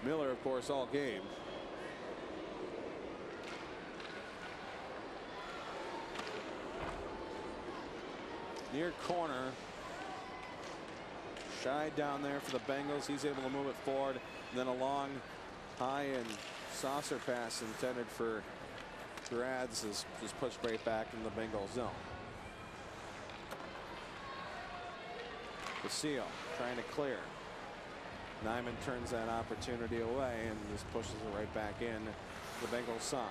Miller, of course, all game. Near corner. Shy down there for the Bengals. He's able to move it forward. And then a long, high, and saucer pass intended for Grads is just pushed right back in the Bengal zone. Castillo trying to clear. Nyman turns that opportunity away and just pushes it right back in the Bengals side.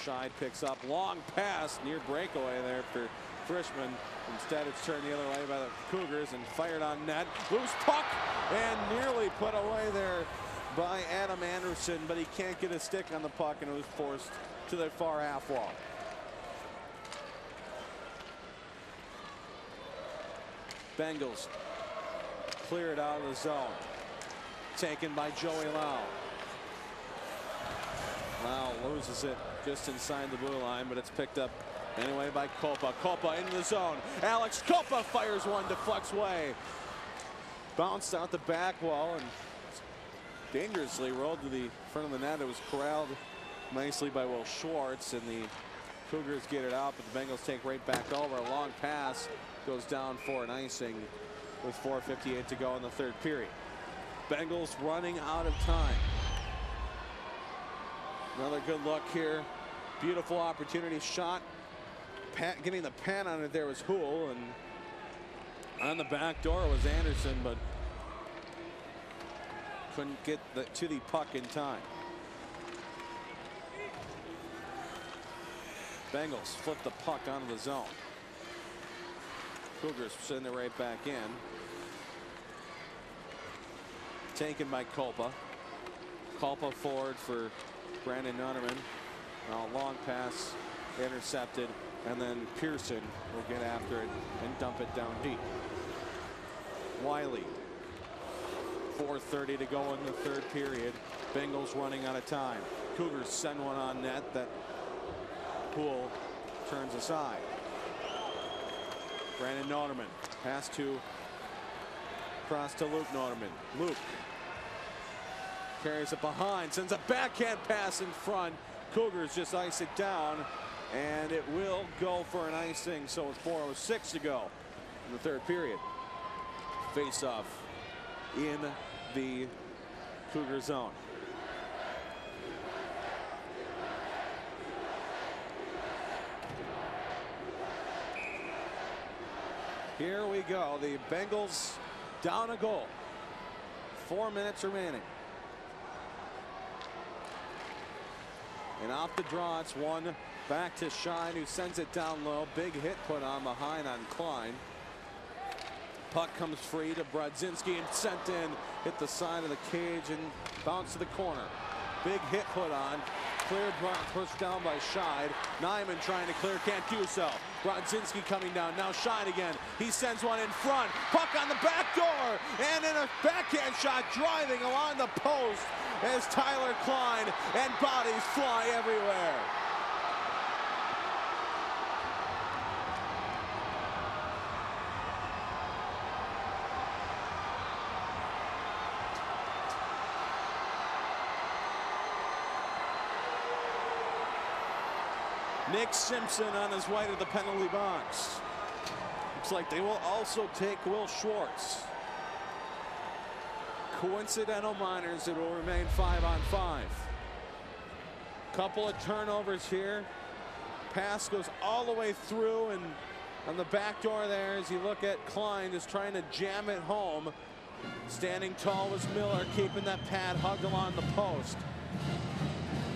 Scheid picks up long pass, near breakaway there for Frischman. Instead, it's turned the other way by the Cougars and fired on net. Loose puck and nearly put away there by Adam Anderson, but he can't get a stick on the puck, and it was forced to the far half wall. Bengals clear it out of the zone. Taken by Joey Lau. Lau loses it just inside the blue line, but it's picked up anyway by Copa. Copa into the zone. Alex Copa fires one, deflects way. Bounced out the back wall and dangerously rolled to the front of the net. It was corralled nicely by Will Schwartz, and the Cougars get it out, but the Bengals take right back over. A long pass goes down for an icing with 4:58 to go in the third period. Bengals running out of time. Another good look here. Beautiful opportunity shot getting the pan on it there was Hool, and on the back door was Anderson, but couldn't get to the puck in time. Bengals flip the puck onto the zone. Cougars send it right back in. Taken by Kolpa. Kolpa forward for Brandon Nunnerman. Now a long pass intercepted, and then Pearson will get after it and dump it down deep. Wiley. 4:30 to go in the third period. Bengals running out of time. Cougars send one on net that Poole turns aside. Brandon Nunnerman pass across to Luke Nunnerman. Luke carries it behind, sends a backhand pass in front. Cougars just ice it down, and it will go for an icing. So with 4:06 to go in the third period. Face off in the Cougar zone. Here we go. The Bengals down a goal. 4 minutes remaining. And off the draw, it's one back to Shine, who sends it down low. Big hit put on behind on Klein. Puck comes free to Brodzinski and sent in. Hit the side of the cage and bounce to the corner. Big hit put on. Cleared, pushed down by Scheid. Nyman trying to clear, can't do so. Brodzinski coming down, now Scheid again. He sends one in front. Puck on the back door, and in a backhand shot driving along the post as Tyler Klein, and bodies fly everywhere. Nick Simpson on his way to the penalty box. Looks like they will also take Will Schwartz. Coincidental minors, it will remain 5-on-5. Couple of turnovers here. Pass goes all the way through, and on the back door there, as you look at Klein, just trying to jam it home. Standing tall was Miller, keeping that pad hugged along the post.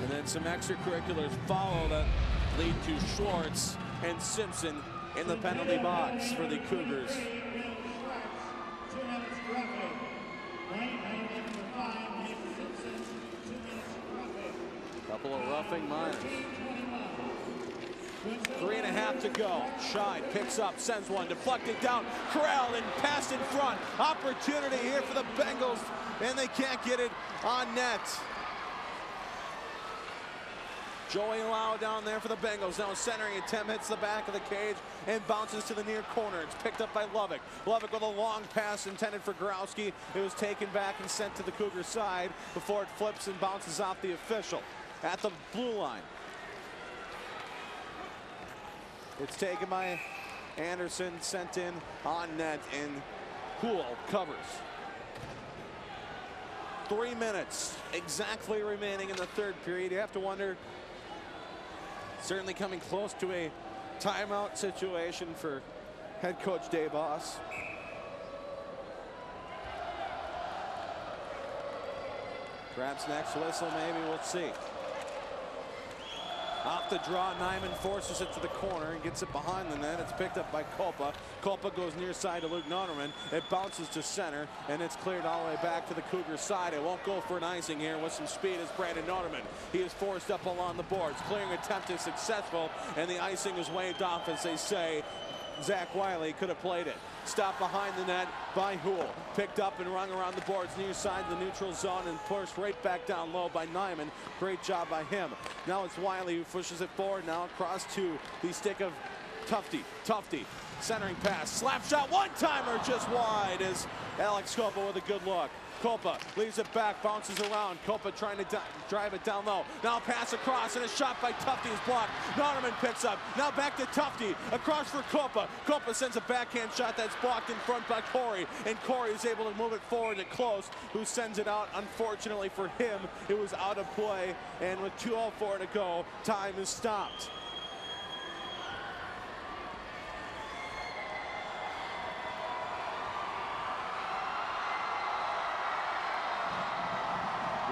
And then some extracurriculars follow that lead to Schwartz and Simpson in the penalty box for the Cougars. Couple of roughing minors. 3.5 to go. Scheid picks up, sends one, deflected down. Corral and passed in front. Opportunity here for the Bengals, and they can't get it on net. Joey Lau down there for the Bengals. Now a centering attempt, hits the back of the cage and bounces to the near corner. It's picked up by Lovick. Lovick with a long pass intended for Growski. It was taken back and sent to the Cougar side before it flips and bounces off the official at the blue line. It's taken by Anderson, sent in on net, and Poole covers. 3 minutes exactly remaining in the third period. You have to wonder, certainly coming close to a timeout situation for head coach Dave Voss. Perhaps next whistle, maybe, we'll see. Off the draw, Nyman forces it to the corner and gets it behind the net. It's picked up by Kolpa. Kolpa goes near side to Luke Nunnerman. It bounces to center, and it's cleared all the way back to the Cougar side. It won't go for an icing here with some speed as Brandon Nunnerman. He is forced up along the boards. Clearing attempt is successful, and the icing is waved off, as they say. Zach Wiley could have played it. Stopped behind the net by Hool. Picked up and rung around the boards near side of the neutral zone and pushed right back down low by Nyman. Great job by him. Now it's Wiley who pushes it forward now across to the stick of Tufte. Tufte, centering pass, slap shot, one-timer just wide as Alex Kolpa with a good look. Kolpa leaves it back, bounces around. Kolpa trying to drive it down low. Now pass across, and a shot by Tufte is blocked. Nunnerman picks up. Now back to Tufte. Across for Kolpa. Kolpa sends a backhand shot that's blocked in front by Corey. And Corey is able to move it forward to Close, who sends it out. Unfortunately for him, it was out of play. And with 2:04 to go, time is stopped.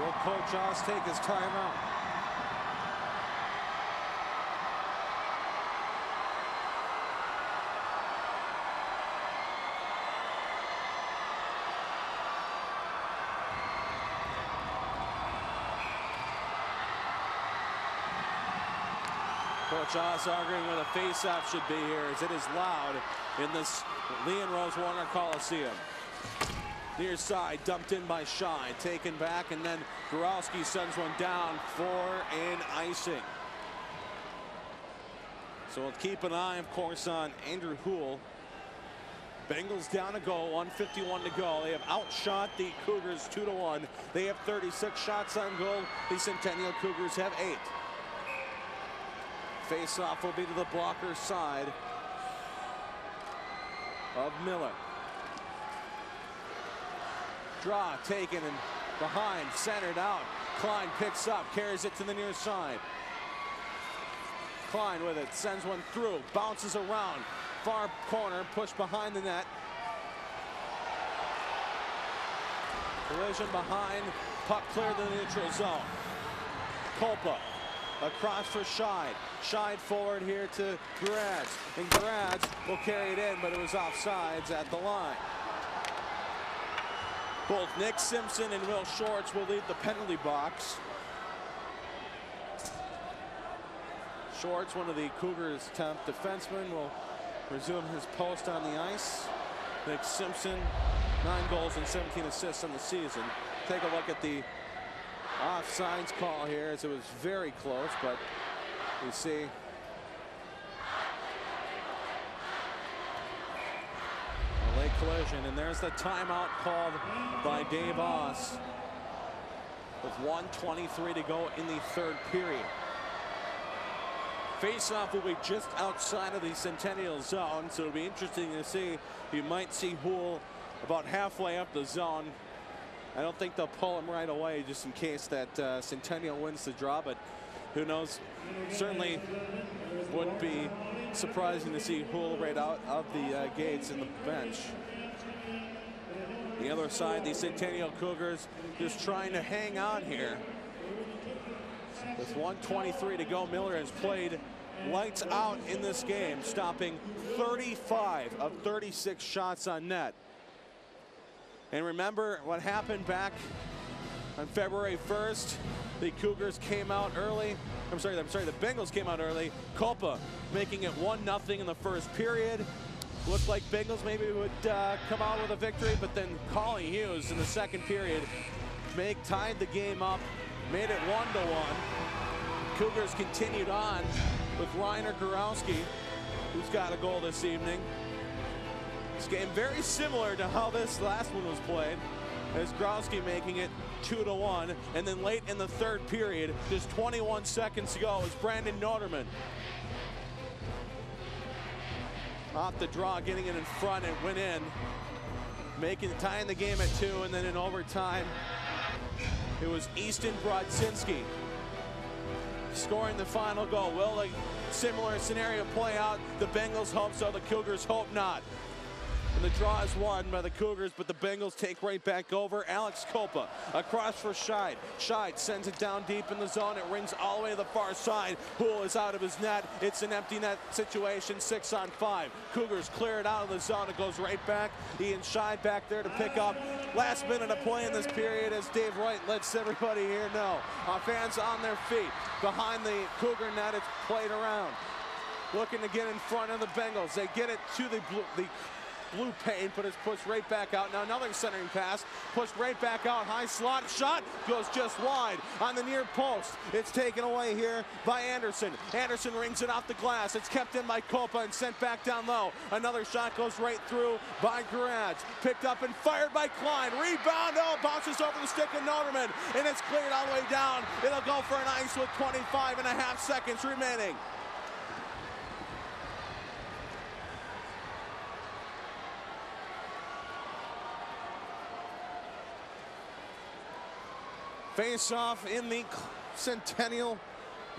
Will Coach Oz take his timeout? Coach Oz arguing where the faceoff should be here, as it is loud in this Lee and Rose Warner Coliseum. Near side, dumped in by Scheid, taken back, and then Gorowski sends one down for an icing. So we'll keep an eye, of course, on Andrew Houle. Bengals down a goal, 1:51 to go. They have outshot the Cougars 2-1. They have 36 shots on goal. The Centennial Cougars have 8. Face-off will be to the blocker side of Miller. Draw taken and behind, centered out. Klein picks up, carries it to the near side. Klein with it, sends one through, bounces around. Far corner, pushed behind the net. Collision behind, puck clear to the neutral zone. Kolpa across for Scheid. Scheid forward here to Gradz. And Gradz will carry it in, but it was offsides at the line. Both Nick Simpson and Will Shorts will leave the penalty box. Shorts, one of the Cougars' top defensemen, will resume his post on the ice. Nick Simpson, 9 goals and 17 assists on the season. Take a look at the offsides call here, as it was very close, but you see a late collision, and there's the timeout called by Dave Oss with 1:23 to go in the 3rd period. Face-off will be just outside of the Centennial zone, so it'll be interesting to see. You might see Houle about halfway up the zone. I don't think they'll pull him right away, just in case that Centennial wins the draw, but who knows? Certainly wouldn't be surprising to see Houle right out of the gates in the bench. The other side, the Centennial Cougars just trying to hang on here. With 1:23 to go, Miller has played lights out in this game, stopping 35 of 36 shots on net. And remember what happened back on February 1st. The Cougars came out early. I'm sorry, the Bengals came out early. Kolpa making it 1-0 in the 1st period. Looked like Bengals maybe would come out with a victory, but then Collie Hughes in the 2nd period tied the game up, made it 1-1. Cougars continued on with Reiner Gorowski, who's got a goal this evening. This game very similar to how this last one was played, as Gorowski making it 2-1, and then late in the 3rd period, just 21 seconds to go, is Brandon Noterman off the draw, getting it in front and went in, tying the game at 2, and then in overtime, it was Easton Brodzinski scoring the final goal. Will a similar scenario play out? The Bengals hope so, the Cougars hope not. And the draw is won by the Cougars, but the Bengals take right back over. Alex Kolpa across for Scheid. Scheid sends it down deep in the zone. It rings all the way to the far side. Houle is out of his net. It's an empty net situation, 6-on-5. Cougars clear it out of the zone. It goes right back. Ian Scheid back there to pick up. Last minute of play in this period, as Dave Wright lets everybody here know. Fans on their feet. Behind the Cougar net, it's played around. Looking to get in front of the Bengals. They get it to the blue paint, but it's pushed right back out. Now another centering pass, pushed right back out. High slot shot goes just wide on the near post. It's taken away here by Anderson. Anderson rings it off the glass. It's kept in by Kolpa and sent back down low. Another shot goes right through by Gradz. Picked up and fired by Klein. Rebound, bounces over the stick of Noterman, and it's cleared all the way down. It'll go for an ice with 25.5 seconds remaining. Face-off in the Centennial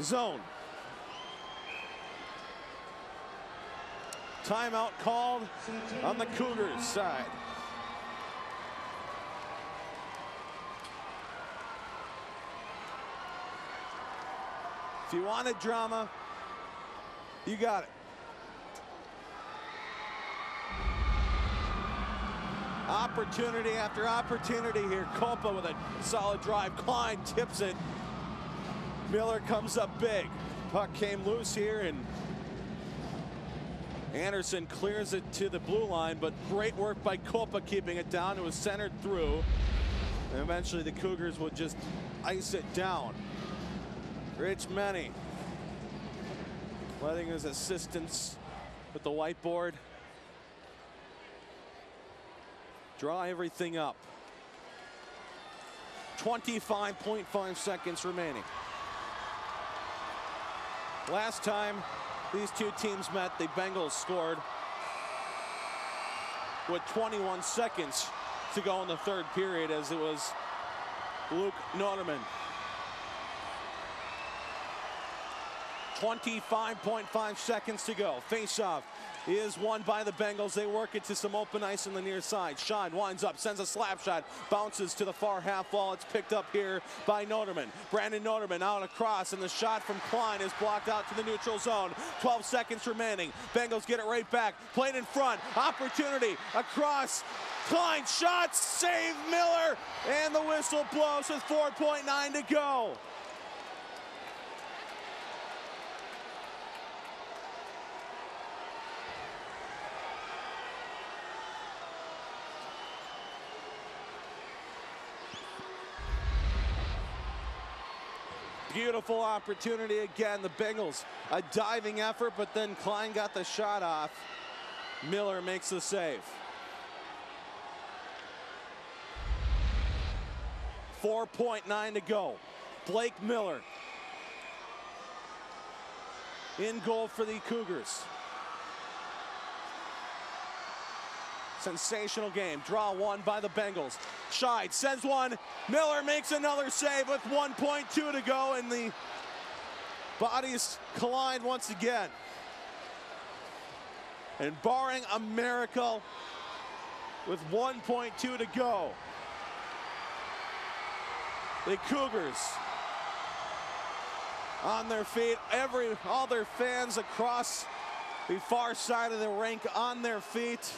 zone. Timeout called on the Cougars side. If you wanted drama, you got it. Opportunity after opportunity here. Copa with a solid drive. Klein tips it. Miller comes up big. Puck came loose here, and Anderson clears it to the blue line, but great work by Copa keeping it down. It was centered through. And eventually the Cougars would just ice it down. Rich Menny letting his assistants with the whiteboard draw everything up. 25.5 seconds remaining. Last time these two teams met, the Bengals scored with 21 seconds to go in the third period, as it was Luke Noterman. 25.5 seconds to go. Face-off is won by the Bengals. They work it to some open ice on the near side. Schein winds up, sends a slap shot, bounces to the far half wall. It's picked up here by Noterman. Brandon Noterman out across, and the shot from Klein is blocked out to the neutral zone. 12 seconds remaining. Bengals get it right back. Played in front. Opportunity across. Klein shot, save Miller, and the whistle blows with 4.9 to go. Beautiful opportunity again. The Bengals, a diving effort, but then Klein got the shot off. Miller makes the save. 4.9 to go. Blake Miller in goal for the Cougars. Sensational game. Draw one by the Bengals. Scheid sends one. Miller makes another save with 1.2 to go, and the bodies collide once again. And barring a miracle, with 1.2 to go, the Cougars on their feet. All their fans across the far side of the rink on their feet.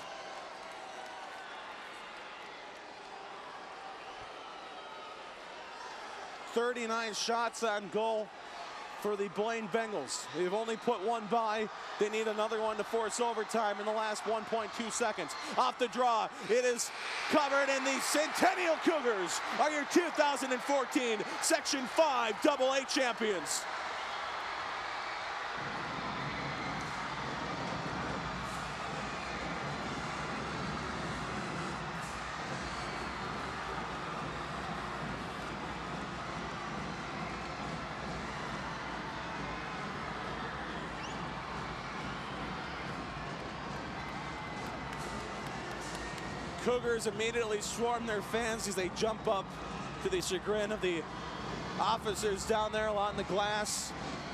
.39 shots on goal for the Blaine Bengals. They've only put one by. They need another one to force overtime in the last 1.2 seconds. Off the draw, it is covered, and the Centennial Cougars are your 2014 Section 5 AA champions. Cougars immediately swarm their fans as they jump up, to the chagrin of the officers down there along the glass.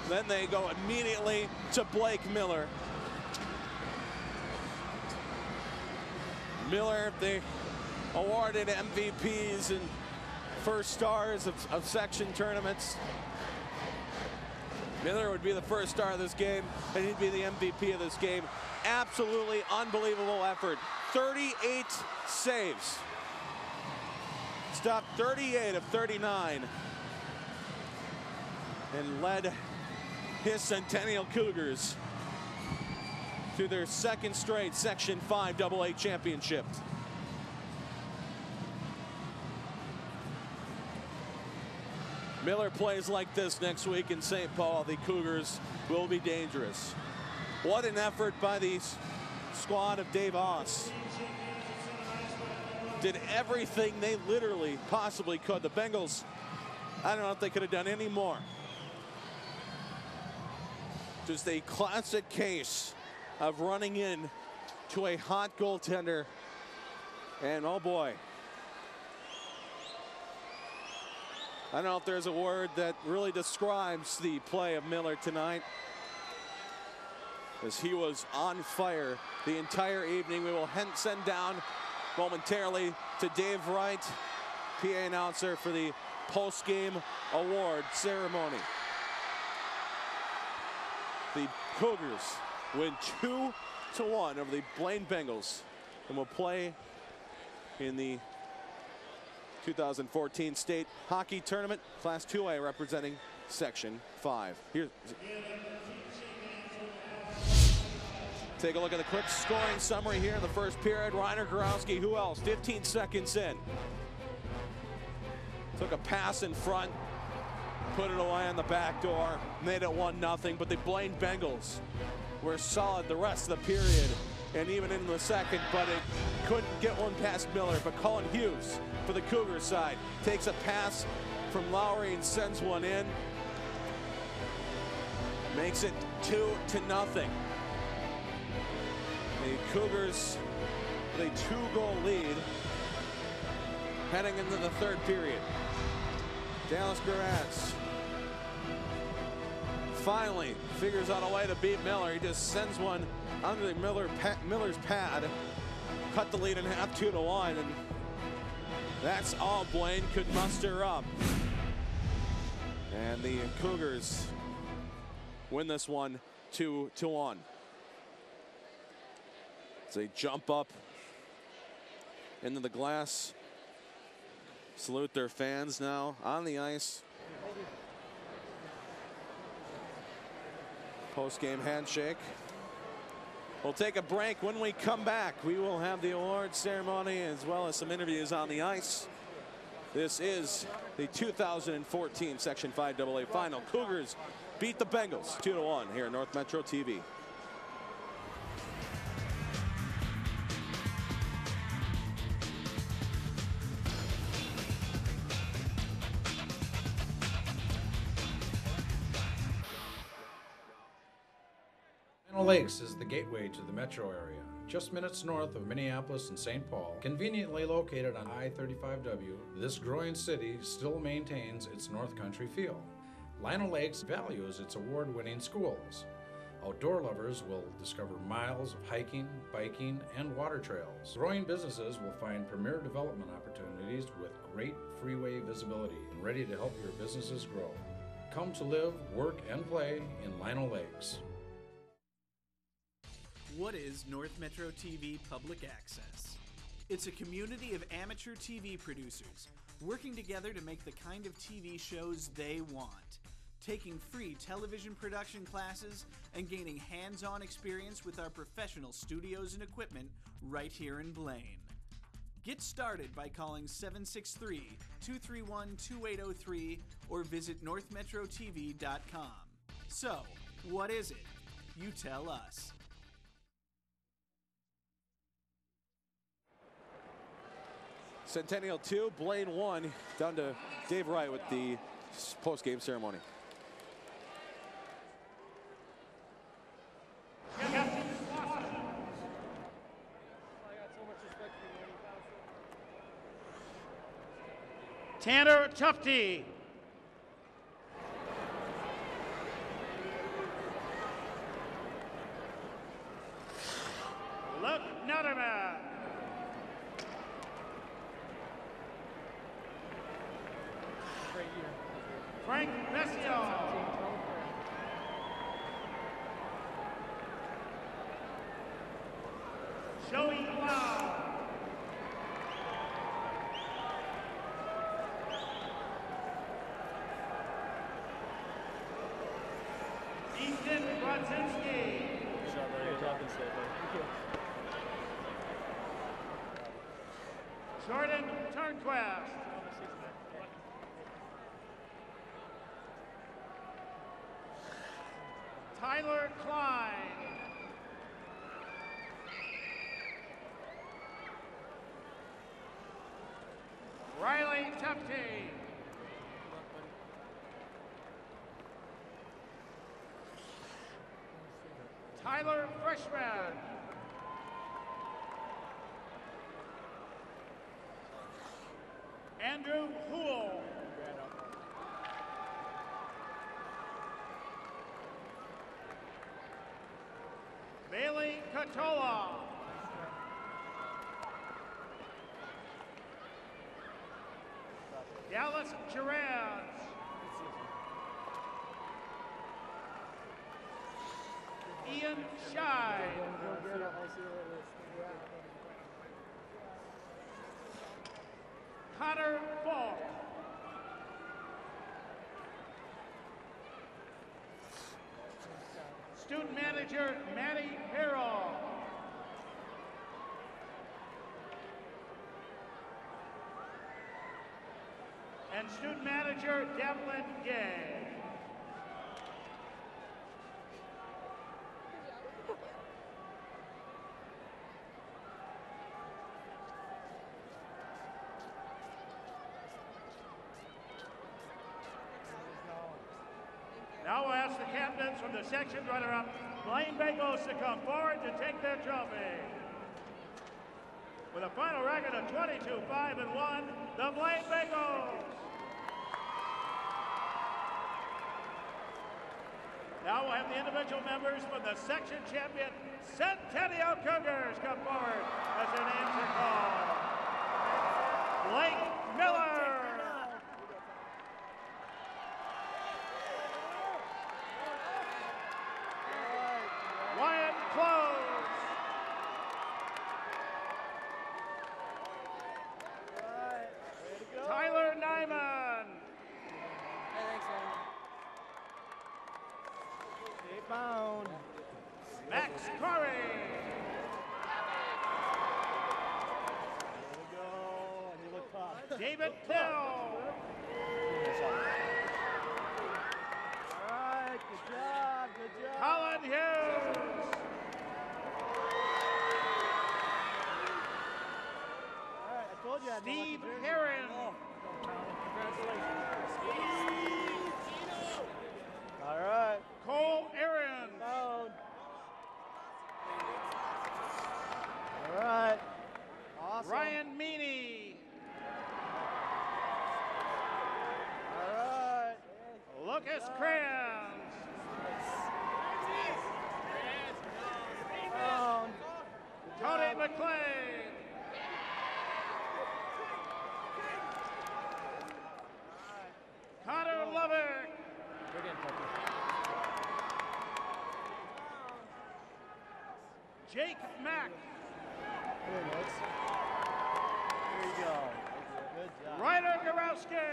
Then they go immediately to Blake Miller. Miller, they awarded MVPs and first stars of section tournaments. Miller would be the first star of this game, and he'd be the MVP of this game. Absolutely unbelievable effort. 38 saves. Stopped 38 of 39. And led his Centennial Cougars to their second straight Section 5 AA championship. Miller plays like this next week in St. Paul. The Cougars will be dangerous. What an effort by the squad of Dave Oss. Did everything they literally possibly could. The Bengals, I don't know if they could have done any more. Just a classic case of running in to a hot goaltender. And oh boy, I don't know if there's a word that really describes the play of Miller tonight, as he was on fire the entire evening. We will send down momentarily to Dave Wright, PA announcer, for the post-game award ceremony. The Cougars win 2-1 over the Blaine Bengals and will play in the 2014 state hockey tournament, Class 2A, representing Section 5. Take a look at the quick scoring summary here in the first period. Reiner Gorowski, who else? 15 seconds in. Took a pass in front, put it away on the back door, made it 1-0, but the Blaine Bengals were solid the rest of the period and even in the second, but it couldn't get one past Miller. But Colin Hughes for the Cougars side takes a pass from Lowry and sends one in. Makes it 2-0. The Cougars with a 2-goal lead heading into the third period. Dallas Garaz finally figures out a way to beat Miller. He just sends one under the Miller's pad, cut the lead in half, 2-1, and that's all Blaine could muster up. And the Cougars win this one 2-1. As they jump up into the glass, salute their fans now on the ice. Post-game handshake. We'll take a break. When we come back, we will have the awards ceremony as well as some interviews on the ice. This is the 2014 Section 5 AA final. Cougars beat the Bengals 2-1 here at North Metro TV. Lakes is the gateway to the metro area, just minutes north of Minneapolis and St. Paul. Conveniently located on I-35W, this growing city still maintains its North Country feel. Lino Lakes values its award-winning schools. Outdoor lovers will discover miles of hiking, biking, and water trails. Growing businesses will find premier development opportunities with great freeway visibility and ready to help your businesses grow. Come to live, work, and play in Lino Lakes. What is North Metro TV Public Access? It's a community of amateur TV producers working together to make the kind of TV shows they want, taking free television production classes and gaining hands-on experience with our professional studios and equipment right here in Blaine. Get started by calling 763-231-2803 or visit northmetrotv.com. So, what is it? You tell us. Centennial 2, Blaine 1, down to Dave Wright with the post-game ceremony. Tanner Tufte. Luke Nutterman. Frank Messio. Joey Blau. Ethan Brodzinski. Jordan Turnquist. Tyler Klein. Riley Tufte. Tyler Freshman. Andrew Houle. Bailey Catola. Dallas Gerard. Ian Scheid. Connor Falk. Student manager, Maddie Harrell. And student manager, Devlin Gay. Now we'll ask the captains from the section runner-up, Blaine Bengals, to come forward to take their trophy. With a final record of 22-5-1, the Blaine Bengals. Now we'll have the individual members from the section champion Centennial Cougars come forward as their names are called. Blake Miller. Wyatt Close. Tyler Nyman. Bound. Max Corey. There we go. And you look tough. David Till. All right, good job, good job. Colin Hughes. All right, I told you I had Steve Heron. Congratulations. All right. Cole Aaron. Bound. All right. Awesome. Ryan Meany. All right. Lucas Kranz. Bound. Tony McLean. Connor Lovick. Jake Mack. Here you go. Good job. Ryder Garowski. There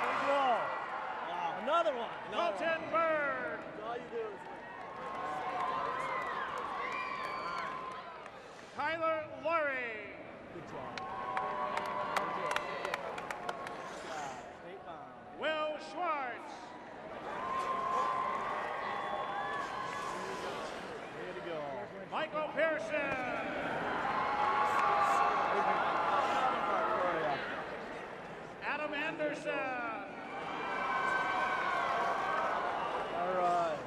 you go. Wow. Another one. Colton Bird. All you do is Tyler Lurie. good job. Will Schwartz. Way to go. Michael Pearson. Adam Anderson. All right.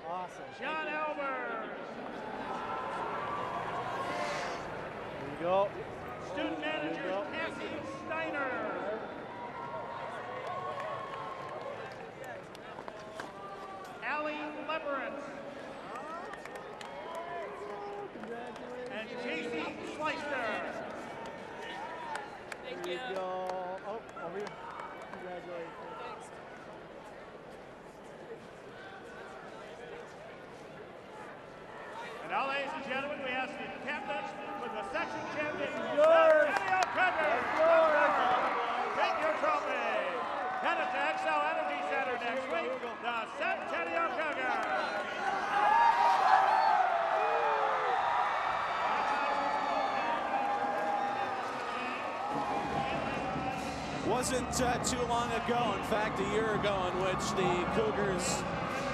Awesome. John Albert. There you go. Student manager Cassie Steiner. Allie Leverett. And Casey Schleister. There you go. Oh, over here. Congratulations. Thanks. And now, ladies and gentlemen, we ask the captains with the section champion, Yours. Centennial Cougars. Take your trophy. Headed to XL Energy Center next week, the Centennial Cougars. Wasn't too long ago, in fact a year ago, in which the Cougars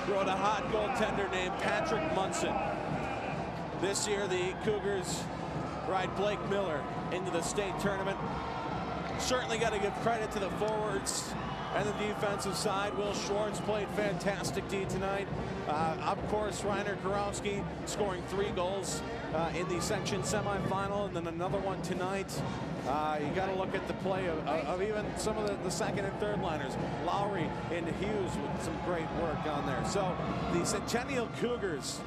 rode a hot goaltender named Patrick Munson. This year the Cougars ride Blake Miller into the state tournament. Certainly got to give credit to the forwards and the defensive side. Will Schwartz played fantastic D tonight. Of course, Ryder Garowski scoring 3 goals in the section semifinal, and then another one tonight. You got to look at the play of even some of the second and third liners. Lowry and Hughes with some great work on there. So the Centennial Cougars,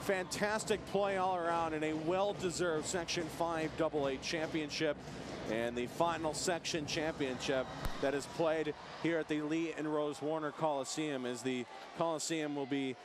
fantastic play all around in a well-deserved Section 5 AA championship. and the final section championship that is played here at the Lee and Rose Warner Coliseum, as the Coliseum will be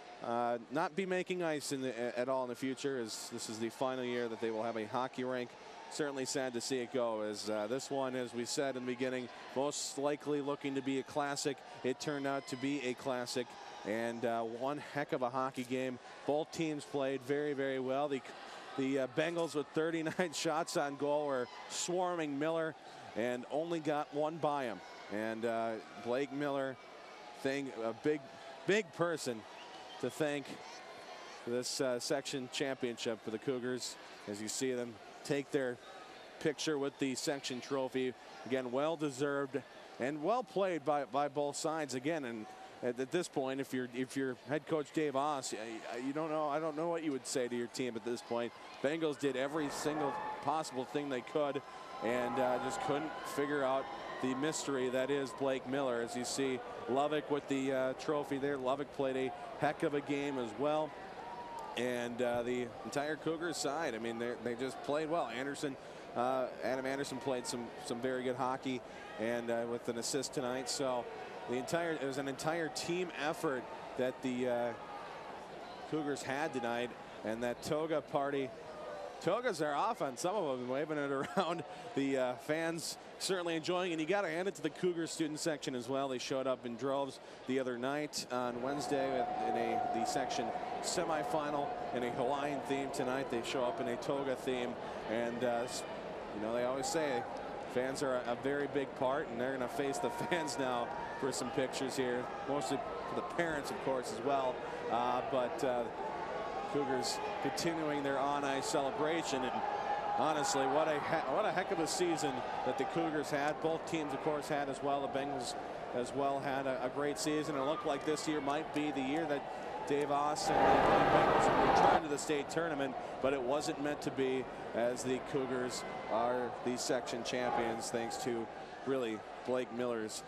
not be making ice at all in the future, as this is the final year that they will have a hockey rink. Certainly sad to see it go, as this one, as we said in the beginning, most likely looking to be a classic. It turned out to be a classic, and one heck of a hockey game. Both teams played very, very well. The Bengals with 39 shots on goal were swarming Miller and only got one by him. And Blake Miller, a big person to thank for this section championship for the Cougars, as you see them take their picture with the section trophy. Again, well deserved and well played by both sides. Again, and at this point, if you're head coach Dave Oss, I don't know what you would say to your team at this point. Bengals did every single possible thing they could, and just couldn't figure out the mystery that is Blake Miller. As you see Lovick with the trophy there. Lovick played a heck of a game as well. And the entire Cougars side, I mean, they just played well. Adam Anderson played some very good hockey, and with an assist tonight. So it was an entire team effort that the Cougars had tonight, and that toga party. Togas are off on some of them, waving it around. The fans certainly enjoying, and you got to hand it to the Cougars student section as well. They showed up in droves the other night on Wednesday in the section semifinal in a Hawaiian theme. Tonight they show up in a toga theme, and they always say fans are a very big part, and they're going to face the fans now for some pictures here, mostly for the parents, of course, as well. Cougars continuing their on-ice celebration, and honestly, what a heck of a season that the Cougars had. Both teams, of course, had as well. The Bengals as well had a great season. It looked like this year might be the year that Dave Oss and the Bengals would return to the state tournament, but it wasn't meant to be, as the Cougars are the section champions thanks to really Blake Miller's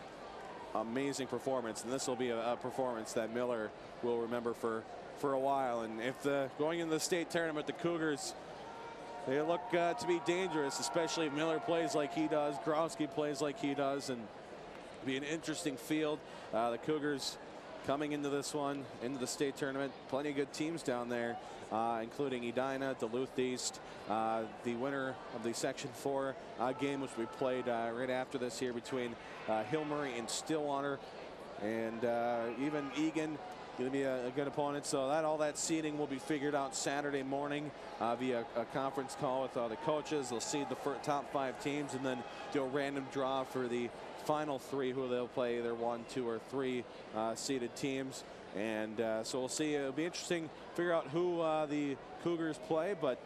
amazing performance. And this will be a performance that Miller will remember for a while. And if going into the state tournament, the Cougars, they look to be dangerous, especially if Miller plays like he does, Growski plays like he does, and be an interesting field. The Cougars coming into this one, into the state tournament, plenty of good teams down there, including Edina, Duluth East, the winner of the Section 4 game, which we played right after this here between Hill-Murray and Stillwater, and even Egan. Going to be a good opponent. So all that seeding will be figured out Saturday morning via a conference call with the coaches. They'll seed the top 5 teams and then do a random draw for the final 3, who they'll play, either 1, 2, or 3 seeded teams. And so we'll see. It'll be interesting to figure out who the Cougars play, but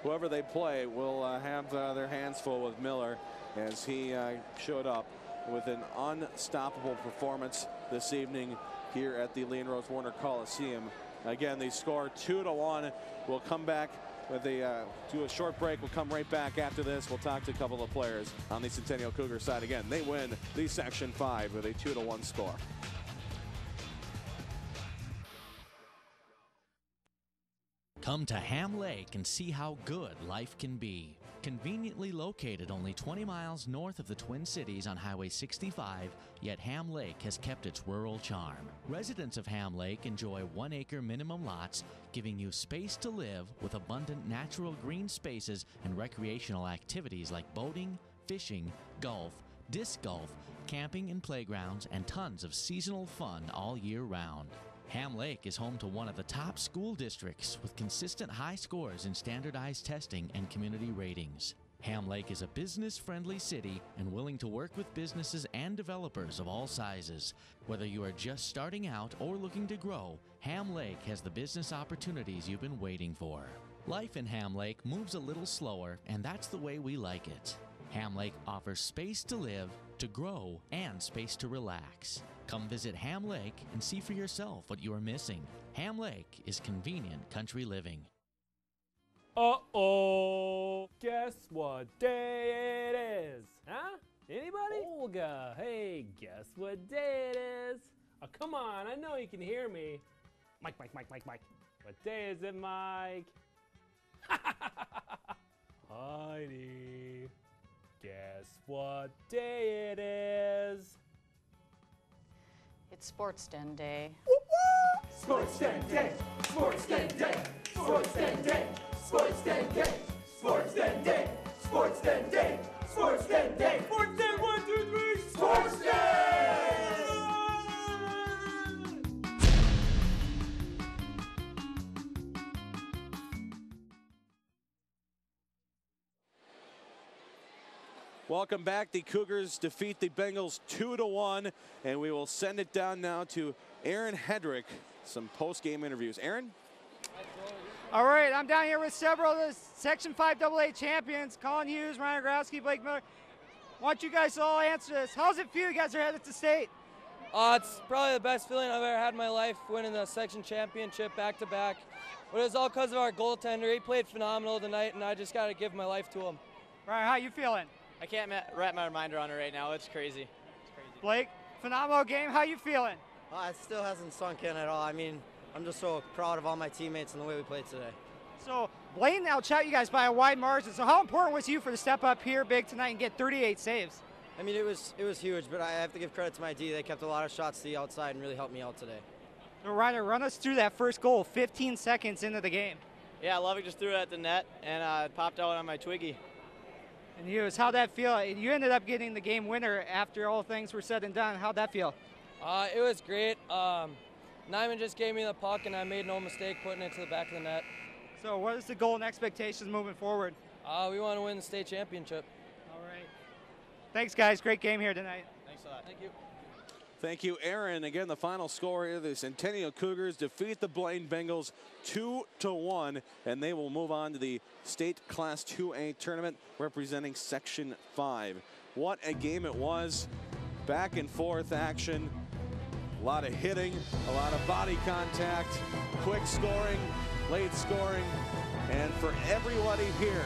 whoever they play will have their hands full with Miller, as he showed up with an unstoppable performance this evening here at the Lee and Rose Warner Coliseum. Again, they score 2-1. We'll come back with do a short break. We'll come right back after this. We'll talk to a couple of players on the Centennial Cougar side. Again, they win the Section 5 with a 2-1 score. Come to Ham Lake and see how good life can be. Conveniently located only 20 miles north of the Twin Cities on Highway 65, yet Ham Lake has kept its rural charm. Residents of Ham Lake enjoy 1-acre minimum lots, giving you space to live with abundant natural green spaces and recreational activities like boating, fishing, golf, disc golf, camping and playgrounds, and tons of seasonal fun all year round. Ham Lake is home to one of the top school districts with consistent high scores in standardized testing and community ratings. Ham Lake is a business-friendly city and willing to work with businesses and developers of all sizes. Whether you are just starting out or looking to grow, Ham Lake has the business opportunities you've been waiting for. Life in Ham Lake moves a little slower, and that's the way we like it. Ham Lake offers space to live, to grow, and space to relax. Come visit Ham Lake and see for yourself what you are missing. Ham Lake is convenient country living. Uh-oh! Guess what day it is? Huh? Anybody? Olga, hey, guess what day it is? Oh, come on, I know you can hear me. Mike. What day is it, Mike? Heidi. Guess what day it is? It's Sports Den Day. Sports Den Day! Sports Den Day! Sports Den Day! Sports Den Day! Sports Den Day! Sports Den Day! Sports Den Day! Sports Den 1, 2, 3! Sports Day! Welcome back. The Cougars defeat the Bengals 2-1, and we will send it down now to Aaron Hedrick. Some post-game interviews. Aaron? All right, I'm down here with several of the Section 5 AA champions, Colin Hughes, Ryan Growski, Blake Miller. I want you guys to all answer this. How's it feel you guys are headed to state? It's probably the best feeling I've ever had in my life, winning the section championship back-to-back. But it was all because of our goaltender. He played phenomenal tonight, and I just got to give my life to him. Ryan, how you feeling? I can't wrap my mind around it right now. It's crazy. Blake, phenomenal game. How you feeling? It still hasn't sunk in at all. I mean, I'm just so proud of all my teammates and the way we played today. So Blaine outshot you guys by a wide margin. So how important was you for the step up here big tonight and get 38 saves? I mean, it was huge, but I have to give credit to my D. They kept a lot of shots to the outside and really helped me out today. So Ryder, run us through that first goal 15 seconds into the game. Yeah, Lovick just threw it at the net and it popped out on my Twiggy. And Hughes, how'd that feel? You ended up getting the game winner after all things were said and done. How'd that feel? It was great. Nyman just gave me the puck, and I made no mistake putting it to the back of the net. So what is the goal and expectations moving forward? We want to win the state championship. All right. Thanks, guys. Great game here tonight. Thanks a lot. Thank you. Thank you, Aaron. Again, the final score here, the Centennial Cougars defeat the Blaine Bengals 2-1, and they will move on to the state Class 2A tournament representing Section 5. What a game it was. Back and forth action. A lot of hitting, a lot of body contact, quick scoring, late scoring. And for everybody here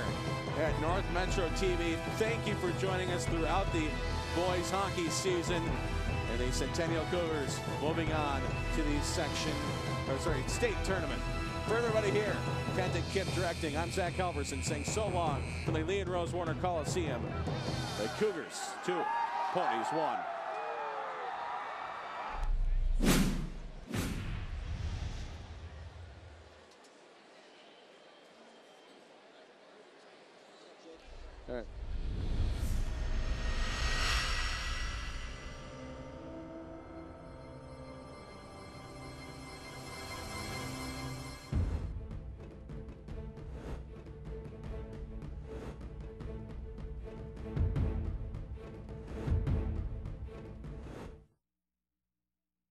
at North Metro TV, thank you for joining us throughout the boys hockey season. And the Centennial Cougars moving on to the state tournament. For everybody here, Kent and Kip directing, I'm Zach Halverson saying so long from the Lee and Rose Warner Coliseum. The Cougars 2, Ponies 1. All right.